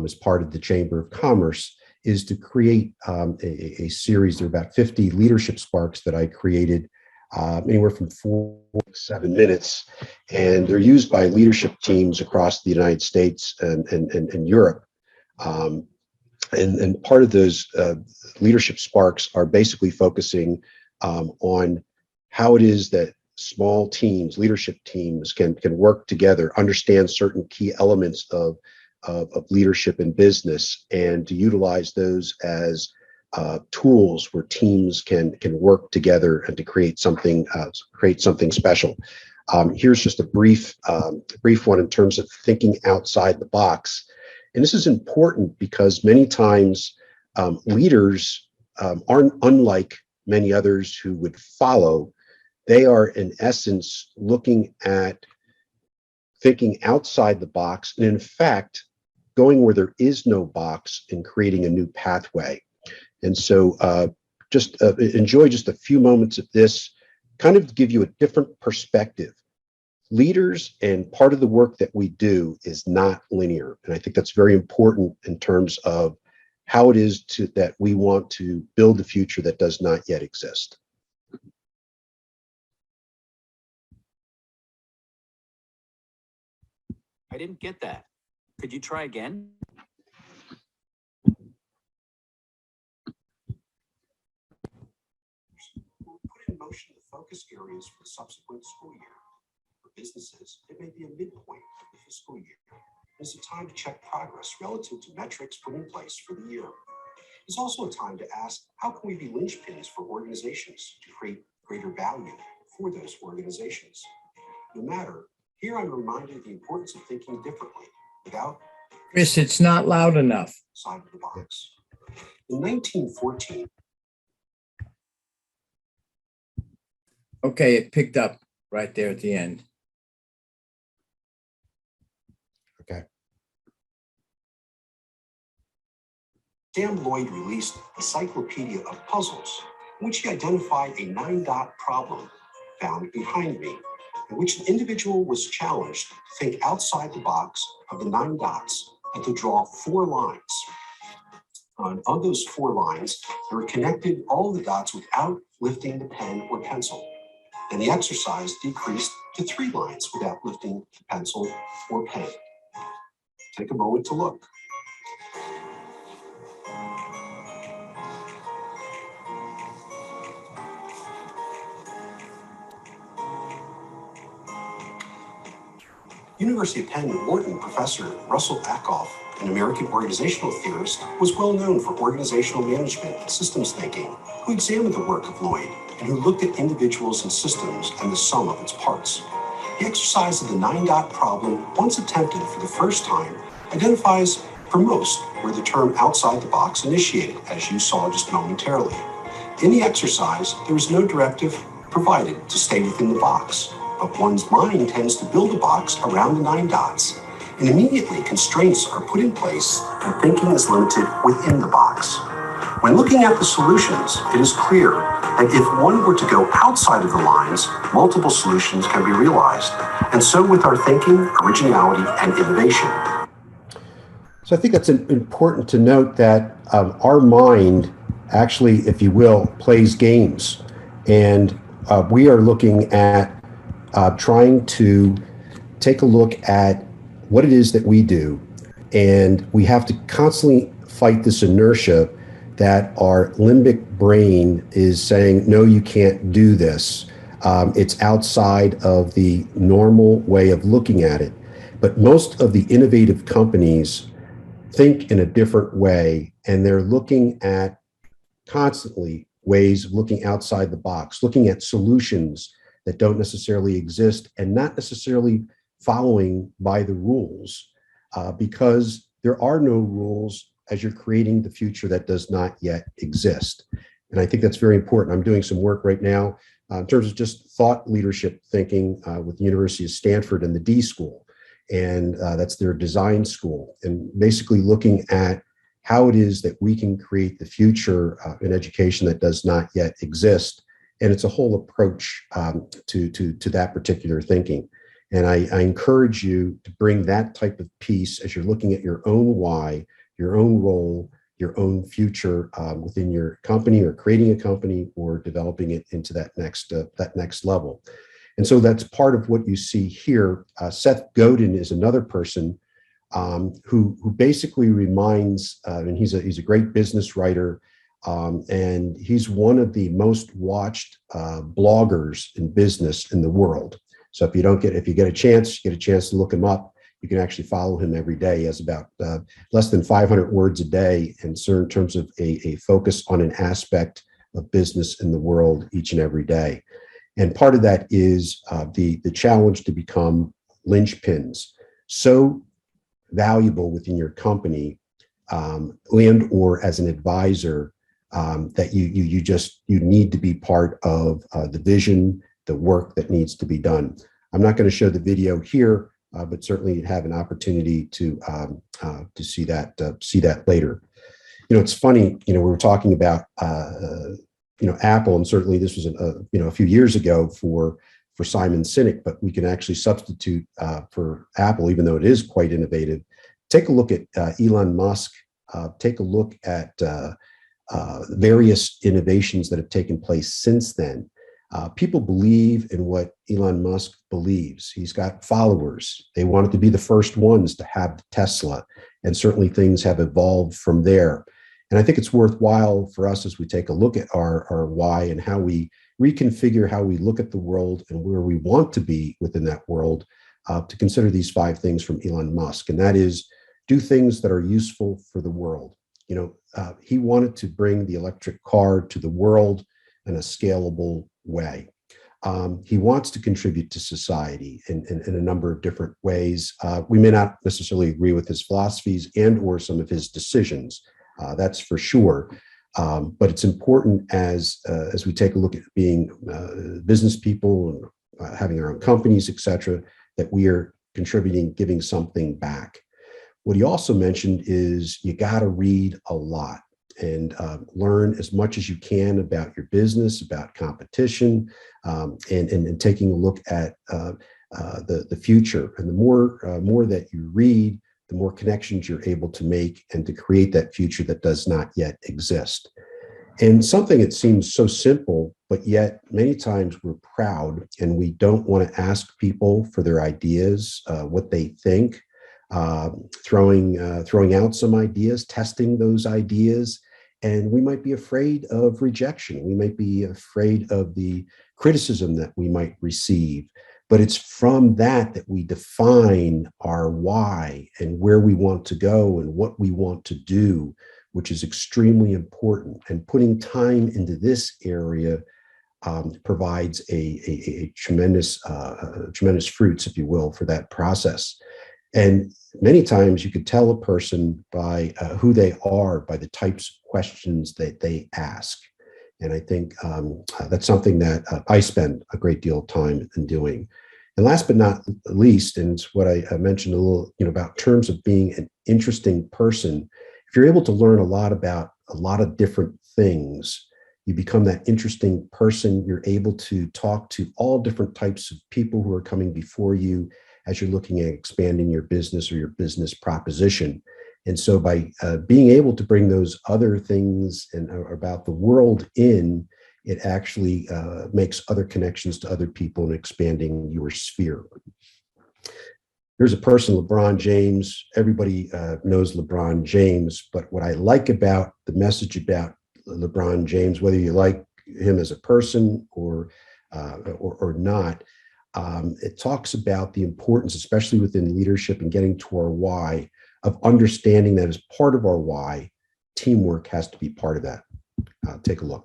as part of the Chamber of Commerce, is to create a series. There are about 50 leadership sparks that I created, anywhere from 4 to 7 minutes, and they're used by leadership teams across the United States and Europe. And part of those leadership sparks are basically focusing on how it is that small teams, leadership teams can work together, understand certain key elements of leadership in business, and to utilize those as tools where teams can work together and to create something special. Here's just a brief one in terms of thinking outside the box. And this is important because many times leaders aren't unlike many others who would follow. They are, in essence, looking at thinking outside the box, and in fact, going where there is no box and creating a new pathway. And so just enjoy just a few moments of this, kind of give you a different perspective. Leaders and part of the work that we do is not linear. And I think that's very important in terms of how it is that we want to build a future that does not yet exist. I didn't get that. Could you try again? Put in motion the focus areas for the subsequent school year. For businesses, it may be a midpoint of the fiscal year. It's a time to check progress relative to metrics put in place for the year. It's also a time to ask, how can we be linchpins for organizations to create greater value for those organizations? No matter, here I'm reminded of the importance of thinking differently without Chris, it's not loud enough. Side of the box. In 1914, Okay, it picked up right there at the end. Dan Lloyd released Encyclopedia of Puzzles, in which he identified a 9-dot problem found behind me, in which an individual was challenged to think outside the box of the 9 dots and to draw 4 lines. On those 4 lines, they were connected all the dots without lifting the pen or pencil. And the exercise decreased to 3 lines without lifting the pencil or pen. Take a moment to look. University of Penn Wharton professor Russell Ackoff, an American organizational theorist, was well known for organizational management and systems thinking, who examined the work of Lloyd and who looked at individuals and systems and the sum of its parts. The exercise of the 9-dot problem, once attempted for the first time, identifies for most where the term outside the box initiated, as you saw just momentarily. In the exercise, there is no directive provided to stay within the box, but one's mind tends to build a box around the 9 dots, and immediately constraints are put in place and thinking is limited within the box. When looking at the solutions, it is clear that if one were to go outside of the lines, multiple solutions can be realized, and so with our thinking, originality, and innovation. So I think that's important to note that our mind actually, if you will, plays games. And we are looking at trying to take a look at what it is that we do. And we have to constantly fight this inertia that our limbic brain is saying, no, you can't do this. It's outside of the normal way of looking at it. But most of the innovative companies think in a different way, and they're looking at constantly ways of looking outside the box, looking at solutions that don't necessarily exist and not necessarily following by the rules, because there are no rules as you're creating the future that does not yet exist. And I think that's very important. I'm doing some work right now in terms of just thought leadership thinking with the University of Stanford and the D School. And that's their design school, and basically looking at how it is that we can create the future in education that does not yet exist. And it's a whole approach to that particular thinking. And I encourage you to bring that type of piece as you're looking at your own why, your own role, your own future within your company, or creating a company, or developing it into that next level. And so that's part of what you see here. Seth Godin is another person who basically reminds, and he's a great business writer, and he's one of the most watched bloggers in business in the world. So if you get a chance to look him up, you can actually follow him every day. He has about less than 500 words a day, and in terms of a focus on an aspect of business in the world each and every day. And part of that is the challenge to become linchpins, so valuable within your company and or as an advisor that you need to be part of the vision, the work that needs to be done. I'm not going to show the video here, but certainly you have an opportunity to see that later. It's funny. We were talking about Apple, and certainly this was a few years ago for Simon Sinek, but we can actually substitute for Apple, even though it is quite innovative. Take a look at Elon Musk. Take a look at various innovations that have taken place since then. People believe in what Elon Musk believes. He's got followers. They wanted to be the first ones to have Tesla, and certainly things have evolved from there. And I think it's worthwhile for us, as we take a look at our why and how we reconfigure how we look at the world and where we want to be within that world, to consider these 5 things from Elon Musk. And that is, do things that are useful for the world. He wanted to bring the electric car to the world in a scalable way. He wants to contribute to society in a number of different ways. We may not necessarily agree with his philosophies and or some of his decisions, that's for sure. But it's important as we take a look at being business people and having our own companies, et cetera, that we are contributing, giving something back. What he also mentioned is you got to read a lot and learn as much as you can about your business, about competition, and taking a look at the future. And the more that you read, the more connections you're able to make and to create that future that does not yet exist. And something that seems so simple, but yet many times we're proud and we don't want to ask people for their ideas, what they think, throwing out some ideas, testing those ideas. And we might be afraid of rejection. We might be afraid of the criticism that we might receive. But it's from that we define our why and where we want to go and what we want to do, which is extremely important. And putting time into this area provides a tremendous fruits, if you will, for that process. And many times you could tell a person by who they are by the types of questions that they ask. And I think that's something that I spend a great deal of time in doing. And last but not least, and it's what I mentioned a little, about terms of being an interesting person. If you're able to learn a lot about a lot of different things, you become that interesting person. You're able to talk to all different types of people who are coming before you as you're looking at expanding your business or your business proposition. And so by being able to bring those other things and about the world in, it actually makes other connections to other people and expanding your sphere. Here's a person, LeBron James. Everybody knows LeBron James, but what I like about the message about LeBron James, whether you like him as a person or not, it talks about the importance, especially within leadership and getting to our why, of understanding that as part of our why, teamwork has to be part of that. Take a look.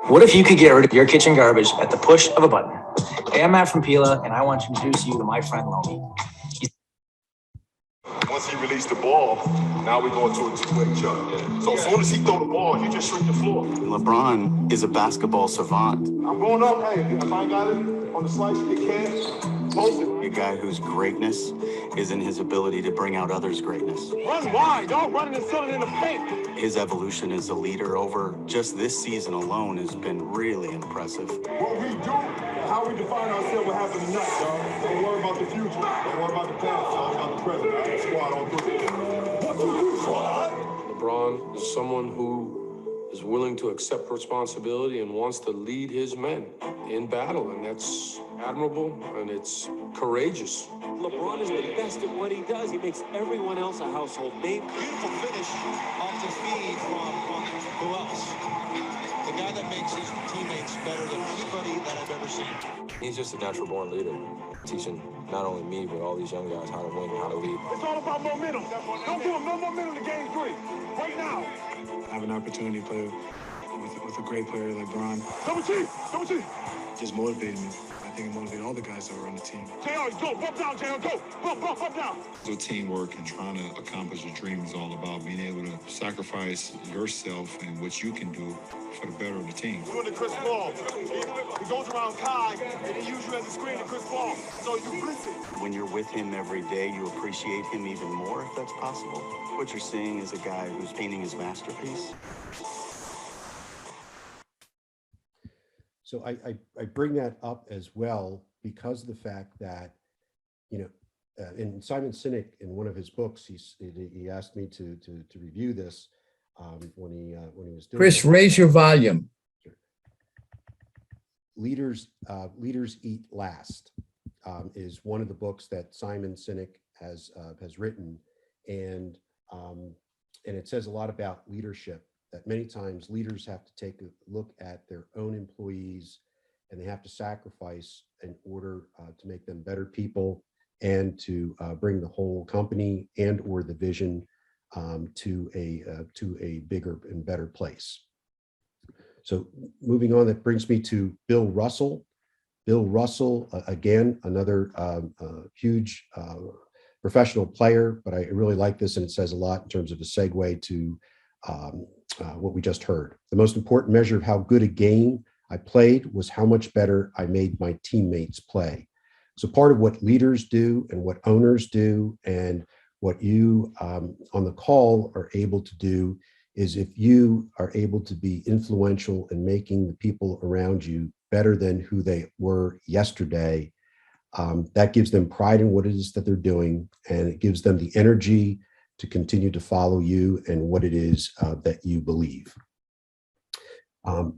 What if you could get rid of your kitchen garbage at the push of a button? Hey, I'm Matt from Pila, and I want to introduce you to my friend Lomi. Once he released the ball, now we go into a two-way jump. So as soon as he throw the ball, you just shrink the floor. LeBron is a basketball savant. I'm going up. Hey, if I got it on the slice, you can't post it. A guy whose greatness is in his ability to bring out others' greatness. Run wide, don't run and fill it in the paint. His evolution as a leader over just this season alone has been really impressive. What we do, how we define ourselves will happen tonight, dog. Don't worry about the future. Don't worry about the past. All about the present. All right, squad on through. What you do, squad? LeBron is someone who is willing to accept responsibility and wants to lead his men in battle, and that's admirable and it's courageous. LeBron is the best at what he does. He makes everyone else a household name. Beautiful finish off the feed from who else? The guy that makes his teammates better than anybody that I've ever seen. He's just a natural born leader, teaching not only me, but all these young guys how to win and how to lead. It's all about momentum. Don't give him no momentum to game 3. Right now. I have an opportunity to play with a great player like Bron. Double T! Double T! Just motivated me. I think it motivated all the guys that were on the team. JR, go! Bump down, JR, go! Bump down! So teamwork and trying to accomplish a dream is all about being able to sacrifice yourself and what you can do for the better of the team. Doing the Chris Paul. He goes around Kai and he uses you as a screen to Chris Paul. So you blitz it. When you're with him every day, you appreciate him even more, if that's possible. What you're seeing is a guy who's painting his masterpiece. So I bring that up as well because of the fact that, in Simon Sinek, in one of his books, he asked me to review this when he was doing. Chris, raise your volume. Leaders Eat Last is one of the books that Simon Sinek has written, and it says a lot about leadership. That many times leaders have to take a look at their own employees and they have to sacrifice in order to make them better people and to bring the whole company and or the vision to a bigger and better place. So moving on, that brings me to Bill Russell. Bill Russell, again, another huge professional player, but I really like this, and it says a lot in terms of a segue to what we just heard. The most important measure of how good a game I played was how much better I made my teammates play. So part of what leaders do and what owners do and what you on the call are able to do is, if you are able to be influential in making the people around you better than who they were yesterday, that gives them pride in what it is that they're doing, and it gives them the energy to continue to follow you and what it is that you believe.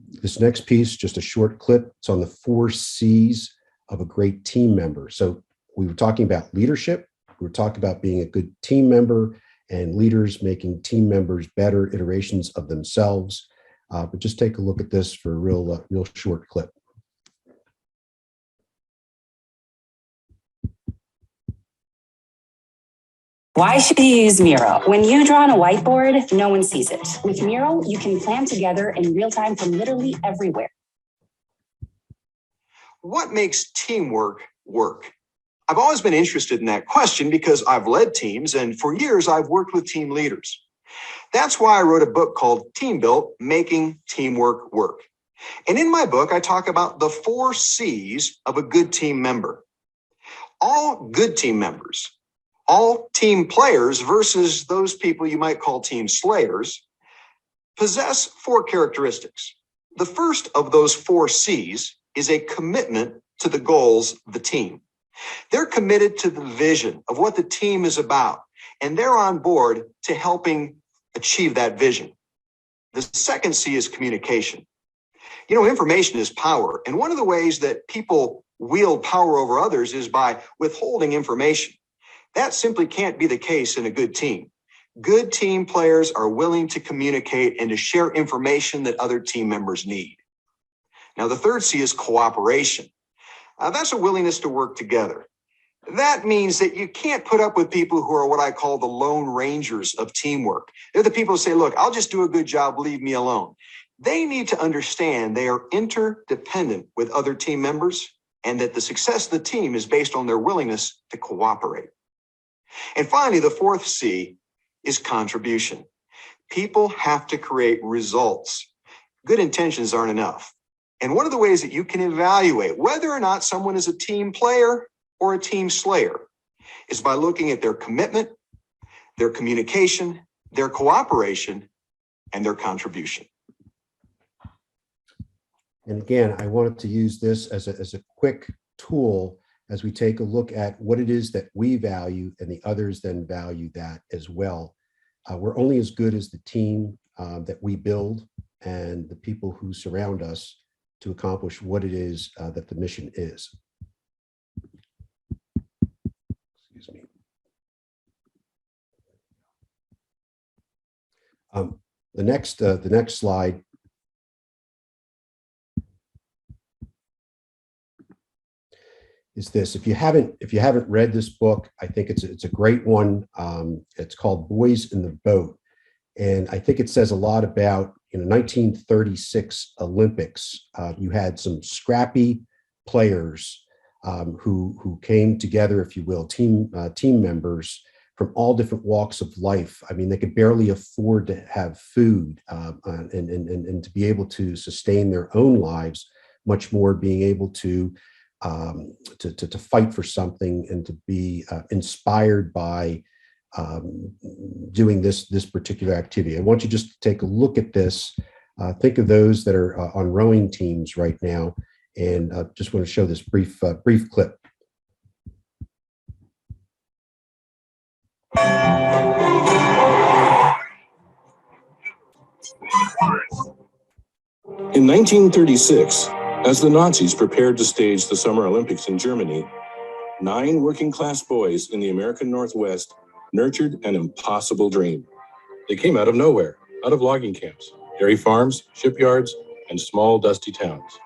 This next piece, just a short clip, it's on the 4 C's of a great team member. So we were talking about leadership, we were talking about being a good team member, and leaders making team members better iterations of themselves. But just take a look at this for a real short clip. Why should you use Miro? When you draw on a whiteboard, no one sees it. With Miro, you can plan together in real time from literally everywhere. What makes teamwork work? I've always been interested in that question because I've led teams, and for years I've worked with team leaders. That's why I wrote a book called Team Built: Making Teamwork Work. And in my book, I talk about the 4 C's of a good team member. All good team members, all team players versus those people you might call team slayers, possess 4 characteristics. The first of those 4 C's is a commitment to the goals of the team. They're committed to the vision of what the team is about, and they're on board to helping achieve that vision. The second C is communication. You know, information is power, and one of the ways that people wield power over others is by withholding information. That simply can't be the case in a good team. Good team players are willing to communicate and to share information that other team members need. Now, the third C is cooperation. That's a willingness to work together. That means that you can't put up with people who are what I call the lone rangers of teamwork. They're the people who say, look, I'll just do a good job, leave me alone. They need to understand they are interdependent with other team members, and that the success of the team is based on their willingness to cooperate. And finally, the 4th C is contribution. People have to create results. Good intentions aren't enough. And one of the ways that you can evaluate whether or not someone is a team player or a team slayer is by looking at their commitment, their communication, their cooperation, and their contribution. And again, I wanted to use this as a quick tool as we take a look at what it is that we value, and the others then value that as well. We're only as good as the team that we build and the people who surround us to accomplish what it is that the mission is. Excuse me. The next slide is this. If you haven't read this book, I think it's a great one. It's called Boys in the Boat, and I think it says a lot about, in the 1936 Olympics, you had some scrappy players who came together, if you will, team members from all different walks of life. I mean, they could barely afford to have food and to be able to sustain their own lives, much more being able to fight for something and to be inspired by doing this particular activity. I want you just to take a look at this. Think of those that are on rowing teams right now, and just want to show this brief clip. In 1936, as the Nazis prepared to stage the Summer Olympics in Germany, 9 working-class boys in the American Northwest nurtured an impossible dream. They came out of nowhere, out of logging camps, dairy farms, shipyards, and small dusty towns.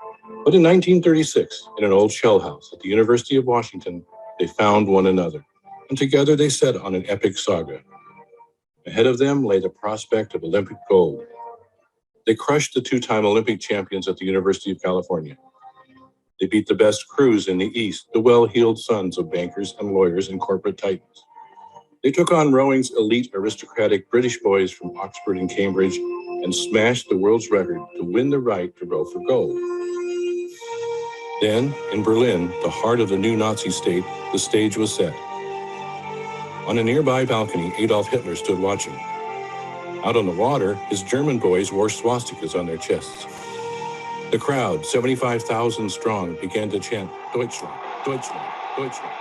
But in 1936, in an old shell house at the University of Washington, they found one another, and together they set on an epic saga. Ahead of them lay the prospect of Olympic gold. They crushed the two-time Olympic champions at the University of California. They beat the best crews in the East, the well-heeled sons of bankers and lawyers and corporate titans. They took on rowing's elite aristocratic British boys from Oxford and Cambridge and smashed the world's record to win the right to row for gold. Then, in Berlin, the heart of the new Nazi state, the stage was set. On a nearby balcony, Adolf Hitler stood watching. Out on the water, his German boys wore swastikas on their chests. The crowd, 75,000 strong, began to chant, Deutschland, Deutschland, Deutschland.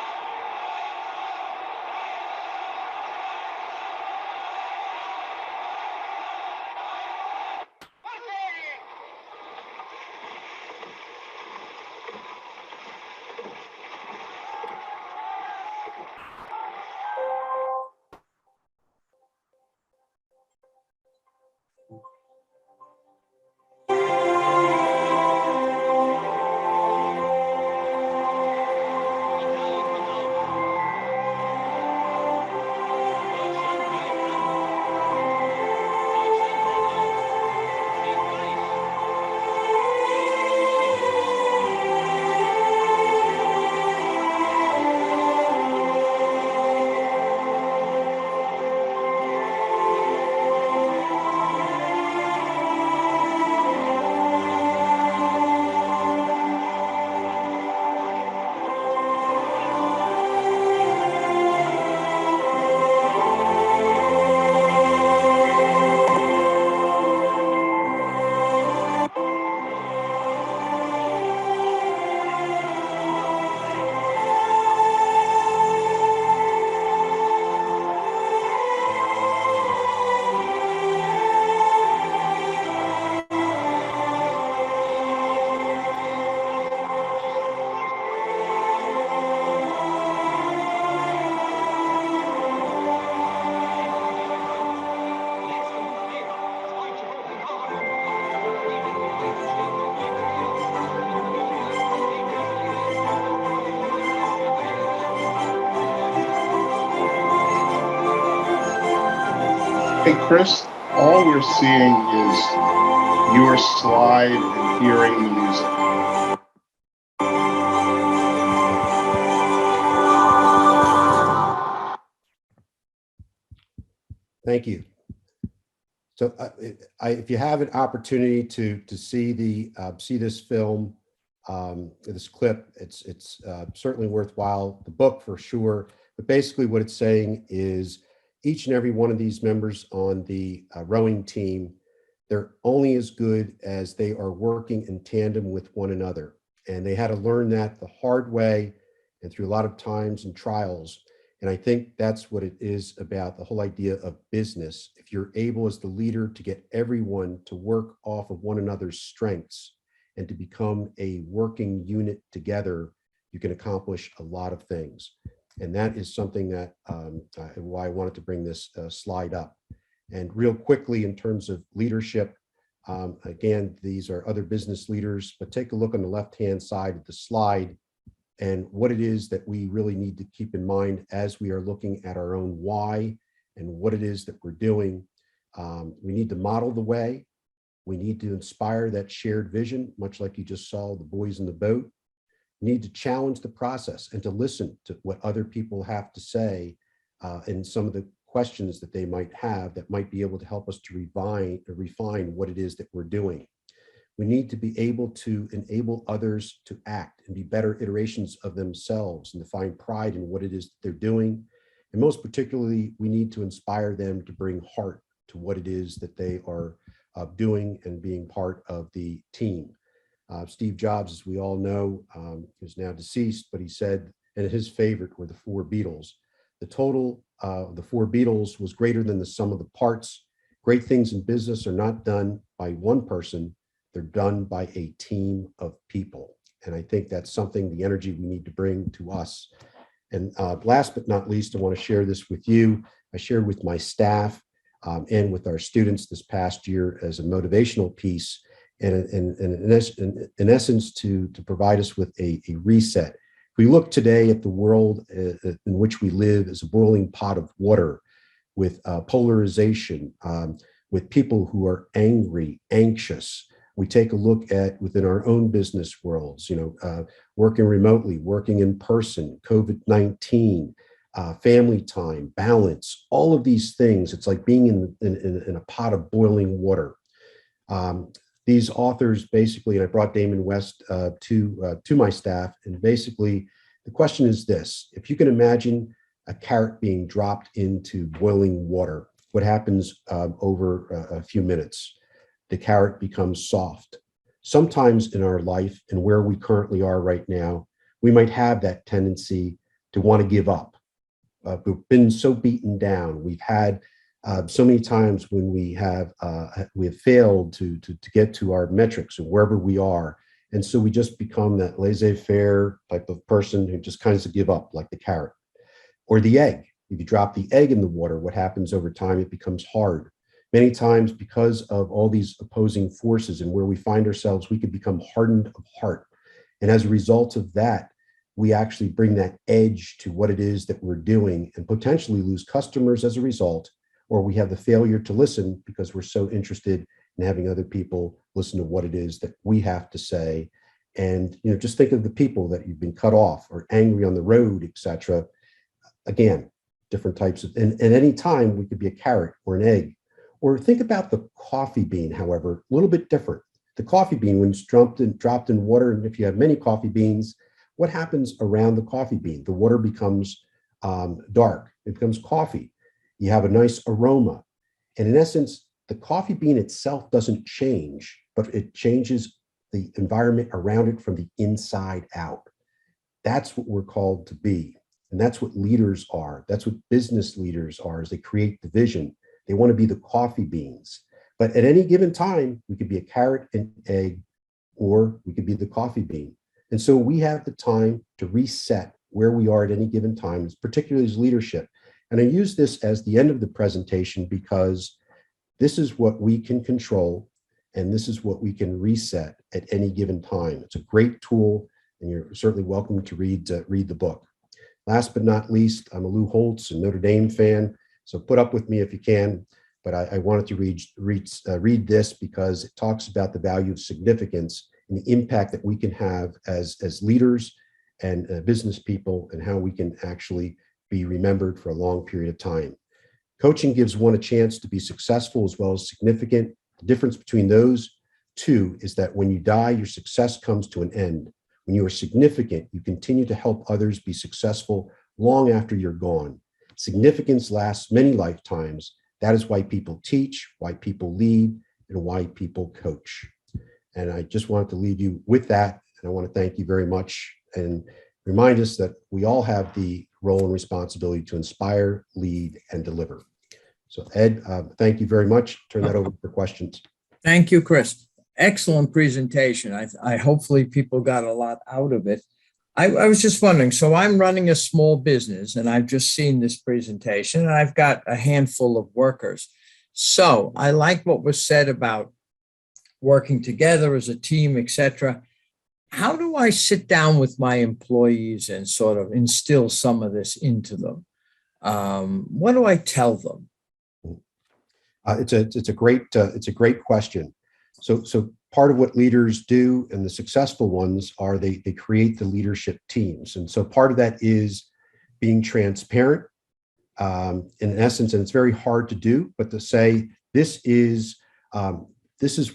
Hey, Chris, all we're seeing is your slide and hearing the music. Thank you. So if you have an opportunity to see this film, this clip, it's certainly worthwhile. The book for sure, but basically what it's saying is each and every one of these members on the rowing team, they're only as good as they are working in tandem with one another. And they had to learn that the hard way and through a lot of times and trials. And I think that's what it is about the whole idea of business. If you're able as the leader to get everyone to work off of one another's strengths and to become a working unit together, you can accomplish a lot of things. And that is something that why I wanted to bring this slide up. And real quickly, in terms of leadership, again, these are other business leaders, but take a look on the left-hand side of the slide and what it is that we really need to keep in mind as we are looking at our own why and what it is that we're doing. We need to model the way. We need to inspire that shared vision, much like you just saw the boys in the boat. We need to challenge the process and to listen to what other people have to say and some of the questions that they might have that might be able to help us to refine what it is that we're doing. We need to be able to enable others to act and be better iterations of themselves and to find pride in what it is that they're doing. And most particularly, we need to inspire them to bring heart to what it is that they are doing and being part of the team. Steve Jobs, as we all know, is now deceased, but he said, and his favorite were the four Beatles. The total of the four Beatles was greater than the sum of the parts. Great things in business are not done by one person, they're done by a team of people. And I think that's something, the energy we need to bring to us. And last but not least, I want to share this with you. I shared with my staff and with our students this past year as a motivational piece, and in essence, to provide us with a reset. If we look today at the world in which we live as a boiling pot of water, with polarization, with people who are angry, anxious. We take a look at within our own business worlds, working remotely, working in person, COVID-19, family time, balance, all of these things. It's like being in a pot of boiling water. These authors basically, and I brought Damon West to my staff, and basically the question is this: if you can imagine a carrot being dropped into boiling water, what happens over a few minutes? The carrot becomes soft. Sometimes in our life and where we currently are right now, we might have that tendency to want to give up. We've been so beaten down. We've had so many times when we have failed to get to our metrics or wherever we are. And so we just become that laissez-faire type of person who just kind of give up, like the carrot. Or the egg. If you drop the egg in the water, what happens over time? It becomes hard. Many times, because of all these opposing forces and where we find ourselves, we could become hardened of heart. And as a result of that, we actually bring that edge to what it is that we're doing and potentially lose customers as a result, or we have the failure to listen because we're so interested in having other people listen to what it is that we have to say. And just think of the people that you've been cut off or angry on the road, etc. Again, different types of, and at any time we could be a carrot or an egg. Or think about the coffee bean, however, a little bit different. The coffee bean, when it's dropped in water, and if you have many coffee beans, what happens around the coffee bean? The water becomes dark. It becomes coffee. You have a nice aroma. And in essence, the coffee bean itself doesn't change, but it changes the environment around it from the inside out. That's what we're called to be. And that's what leaders are. That's what business leaders are, as they create the vision. They want to be the coffee beans. But at any given time, we could be a carrot and egg, or we could be the coffee bean. And so we have the time to reset where we are at any given time, particularly as leadership. And I use this as the end of the presentation because this is what we can control, and this is what we can reset at any given time. It's a great tool, and you're certainly welcome to read the book. Last but not least, I'm a Lou Holtz and Notre Dame fan, so put up with me if you can. But I wanted to read this because it talks about the value of significance and the impact that we can have as leaders and business people, and how we can actually be remembered for a long period of time. Coaching gives one a chance to be successful as well as significant. The difference between those two is that when you die, your success comes to an end. When you are significant, you continue to help others be successful long after you're gone. Significance lasts many lifetimes. That is why people teach, why people lead, and why people coach. And I just wanted to leave you with that. And I want to thank you very much and remind us that we all have the role and responsibility to inspire, lead, and deliver. So Ed, thank you very much. Turn that over for questions. Thank you, Chris. Excellent presentation. I hopefully people got a lot out of it. I was just wondering, so I'm running a small business and I've just seen this presentation and I've got a handful of workers. So I like what was said about working together as a team, etc. How do I sit down with my employees and sort of instill some of this into them? What do I tell them? It's a great question. So part of what leaders do, and the successful ones, are they create the leadership teams. And so part of that is being transparent, in essence, and it's very hard to do, but to say, this is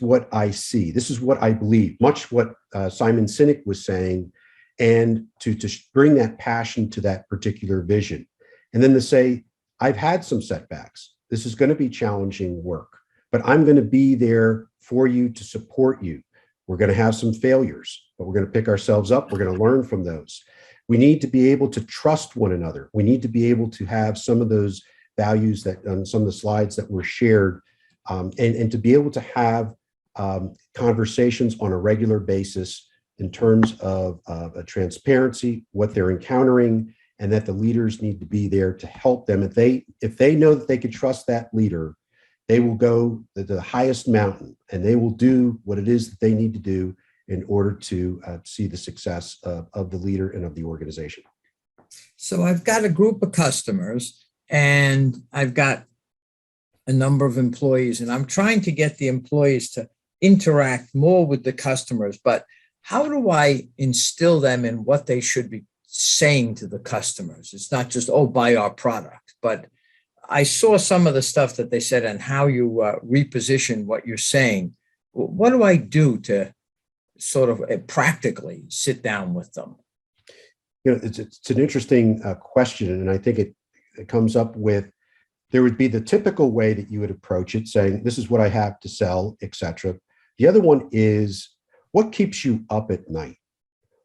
what I see, this is what I believe, much what Simon Sinek was saying, and to bring that passion to that particular vision. And then to say, I've had some setbacks. This is going to be challenging work, but I'm going to be there for you to support you. We're going to have some failures, but we're going to pick ourselves up. We're going to learn from those. We need to be able to trust one another. We need to be able to have some of those values that on some of the slides that were shared, and to be able to have conversations on a regular basis in terms of a transparency, what they're encountering, and that the leaders need to be there to help them. If they know that they can trust that leader, they will go to the highest mountain and they will do what it is that they need to do in order to see the success of the leader and of the organization. So I've got a group of customers and I've got a number of employees, and I'm trying to get the employees to interact more with the customers, but how do I instill them in what they should be saying to the customers? It's not just, oh, buy our product, but I saw some of the stuff that they said and how you reposition what you're saying. What do I do to sort of practically sit down with them? It's an interesting question, and I think it comes up with, there would be the typical way that you would approach it, saying, this is what I have to sell, etc. The other one is, what keeps you up at night?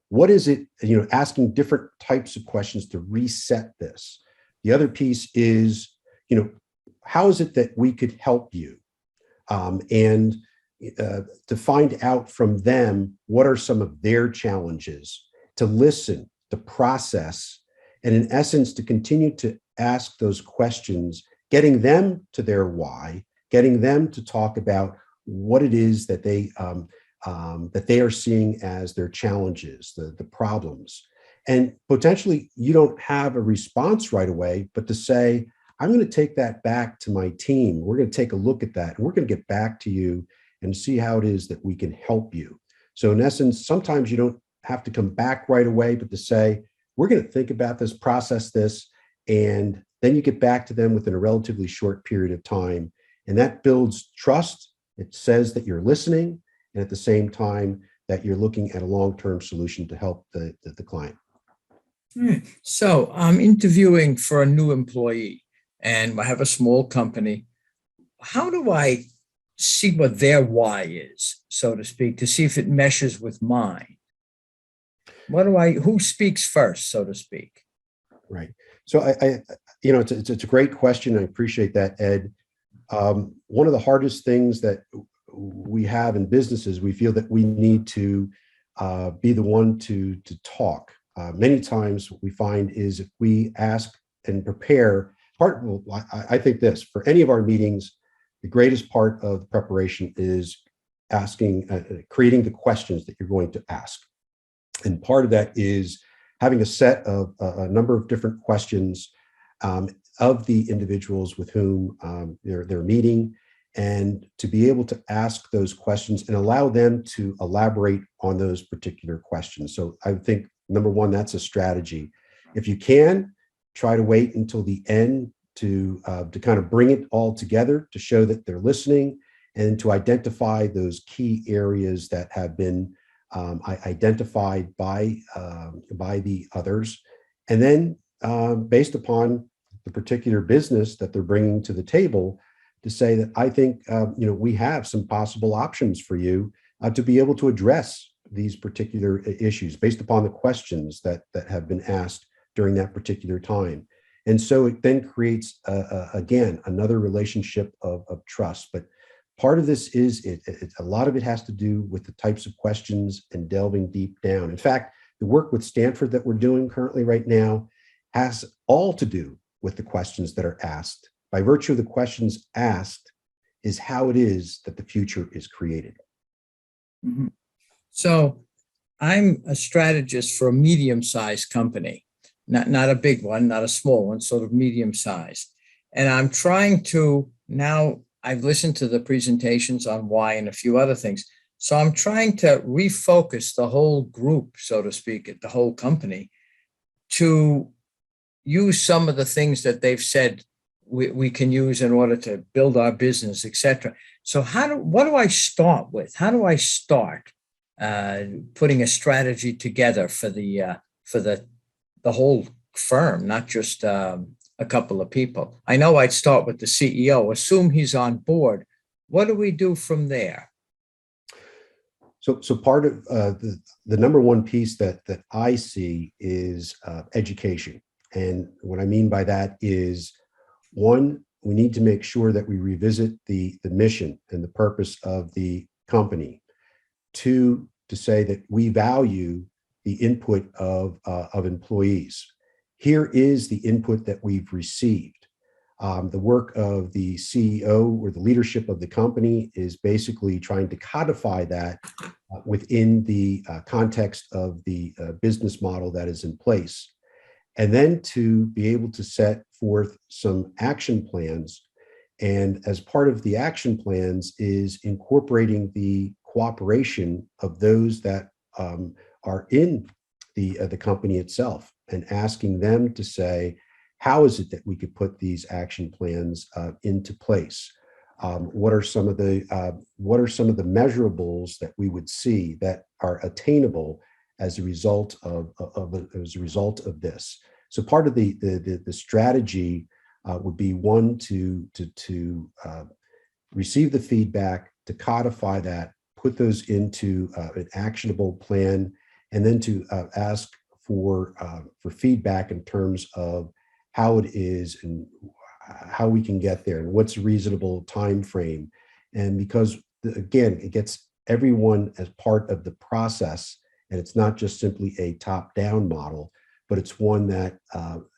What is it, asking different types of questions to reset this. The other piece is, how is it that we could help you? And to find out from them, what are some of their challenges, to listen, to process, and in essence, to continue to ask those questions, getting them to their why, getting them to talk about what it is that they are seeing as their challenges, the problems. And potentially you don't have a response right away, but to say, I'm going to take that back to my team. We're going to take a look at that, and we're going to get back to you and see how it is that we can help you. So in essence, sometimes you don't have to come back right away, but to say, we're going to think about this, process this, and then you get back to them within a relatively short period of time. And that builds trust. It says that you're listening, and at the same time that you're looking at a long-term solution to help the client. So I'm interviewing for a new employee, and I have a small company. How do I see what their why is, so to speak, to see if it meshes with mine? Who speaks first, so to speak? Right. So it's a great question. I appreciate that, Ed. One of the hardest things that we have in businesses, we feel that we need to be the one to talk. Many times what we find is if we ask and prepare, I think this, for any of our meetings, the greatest part of preparation is creating the questions that you're going to ask. And part of that is having a set of a number of different questions of the individuals with whom they're meeting, and to be able to ask those questions and allow them to elaborate on those particular questions. So I think, number one, that's a strategy. If you can, try to wait until the end to kind of bring it all together, to show that they're listening, and to identify those key areas that have been identified by the others. And then based upon the particular business that they're bringing to the table, to say that I think we have some possible options for you to be able to address these particular issues based upon the questions that have been asked during that particular time. And so it then creates, again, another relationship of trust. But part of this is, a lot of it has to do with the types of questions and delving deep down. In fact, the work with Stanford that we're doing currently right now has all to do with the questions that are asked. By virtue of the questions asked is how it is that the future is created. Mm-hmm. So I'm a strategist for a medium-sized company, not a big one, not a small one, sort of medium-sized. And I'm trying to now, I've listened to the presentations on why and a few other things. So I'm trying to refocus the whole group, so to speak, the whole company, to use some of the things that they've said we can use in order to build our business, et cetera. So what do I start with? How do I start putting a strategy together for the whole firm, not just a couple of people? I know I'd start with the CEO, assume he's on board. What do we do from there? So part of the number one piece that I see is education. And what I mean by that is, one, we need to make sure that we revisit the mission and the purpose of the company. Two, to say that we value the input of employees. Here is the input that we've received. The work of the CEO or the leadership of the company is basically trying to codify that within the context of the business model that is in place. And then to be able to set forth some action plans And as part of the action plans is incorporating the cooperation of those that are in the company itself and asking them to say, how is it that we could put these action plans into place? What are some of the measurables that we would see that are attainable as a result of this? So part of the strategy would be one to receive the feedback, to codify that, put those into an actionable plan, and then to ask for feedback in terms of how it is and how we can get there and what's a reasonable time frame. And because again, it gets everyone as part of the process, and it's not just simply a top-down model, but it's one that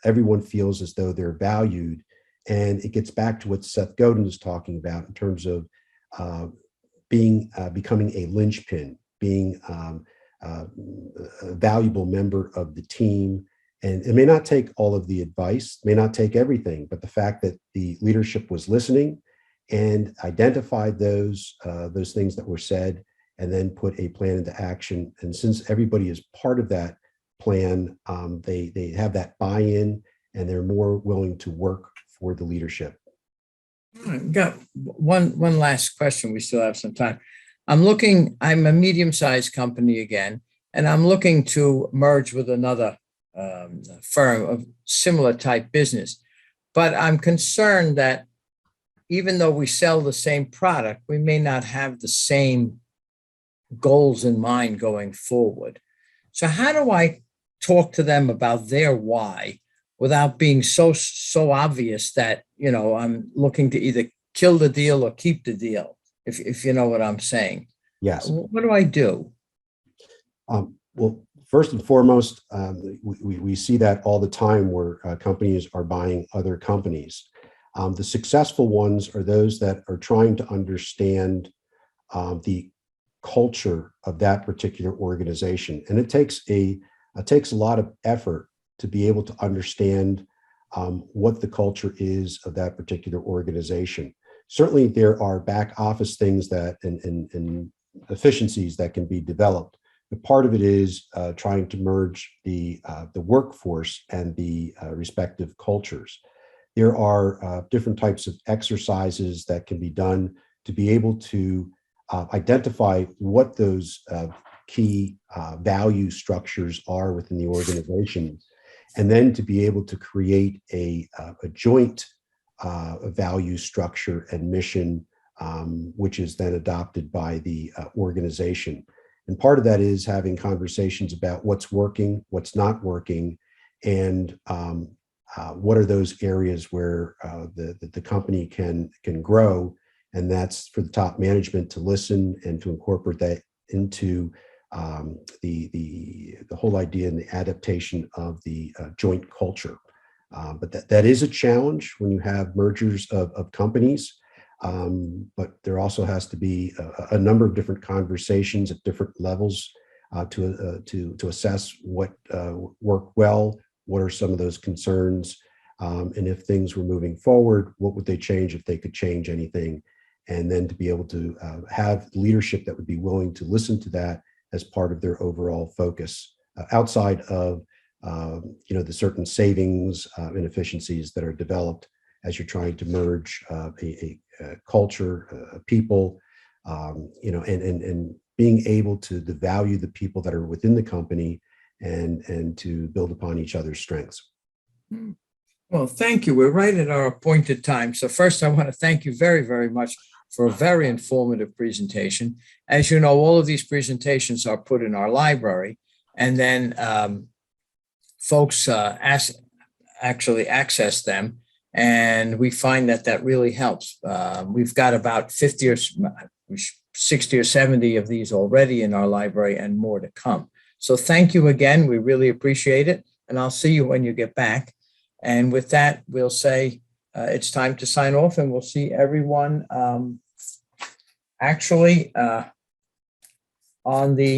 everyone feels as though they're valued. And it gets back to what Seth Godin is talking about in terms of becoming a linchpin, being a valuable member of the team. And it may not take all of the advice, may not take everything, but the fact that the leadership was listening and identified those things that were said, and then put a plan into action. And since everybody is part of that plan, they have that buy-in, and they're more willing to work for the leadership. I've got one last question. We still have some time. I'm a medium-sized company again, and I'm looking to merge with another firm of similar type business. But I'm concerned that even though we sell the same product, we may not have the same goals in mind going forward. So how do I talk to them about their why without being so obvious that, I'm looking to either kill the deal or keep the deal, if you know what I'm saying? Yes. What do I do? Well, first and foremost, we see that all the time where companies are buying other companies. The successful ones are those that are trying to understand the culture of that particular organization. And it takes a lot of effort to be able to understand what the culture is of that particular organization. Certainly there are back office things that and efficiencies that can be developed. But part of it is trying to merge the workforce and the respective cultures. There are different types of exercises that can be done to be able to identify what those key value structures are within the organization, and then to be able to create a joint value structure and mission, which is then adopted by the organization. And part of that is having conversations about what's working, what's not working, and what are those areas where the company can grow. And that's for the top management to listen and to incorporate that into the whole idea and the adaptation of the joint culture. But that is a challenge when you have mergers of companies. But there also has to be a number of different conversations at different levels to assess what worked well, what are some of those concerns, and if things were moving forward, what would they change if they could change anything, and then to be able to have leadership that would be willing to listen to that as part of their overall focus, outside of the certain savings and efficiencies that are developed as you're trying to merge a culture, people, and being able to value the people that are within the company and to build upon each other's strengths. Well, thank you. We're right at our appointed time. So first, I want to thank you very, very much for a very informative presentation. As you know, all of these presentations are put in our library, and then folks actually access them. And we find that really helps. We've got about 50 or 60 or 70 of these already in our library, and more to come. So thank you again. We really appreciate it. And I'll see you when you get back. And with that, we'll say it's time to sign off, and we'll see everyone on the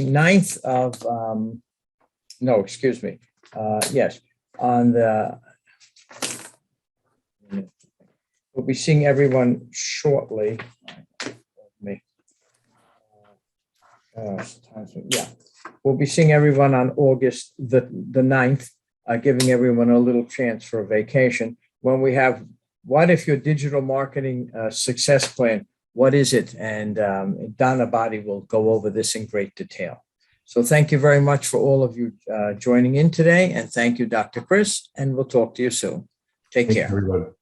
9th of, yes, on the, We'll be seeing everyone shortly. Yeah, we'll be seeing everyone on August the 9th, giving everyone a little chance for a vacation. When we have, what if your digital marketing success plan, what is it? And Donna Abadi will go over this in great detail. So thank you very much for all of you joining in today. And thank you, Dr. Chris, and we'll talk to you soon. Take care. Everyone.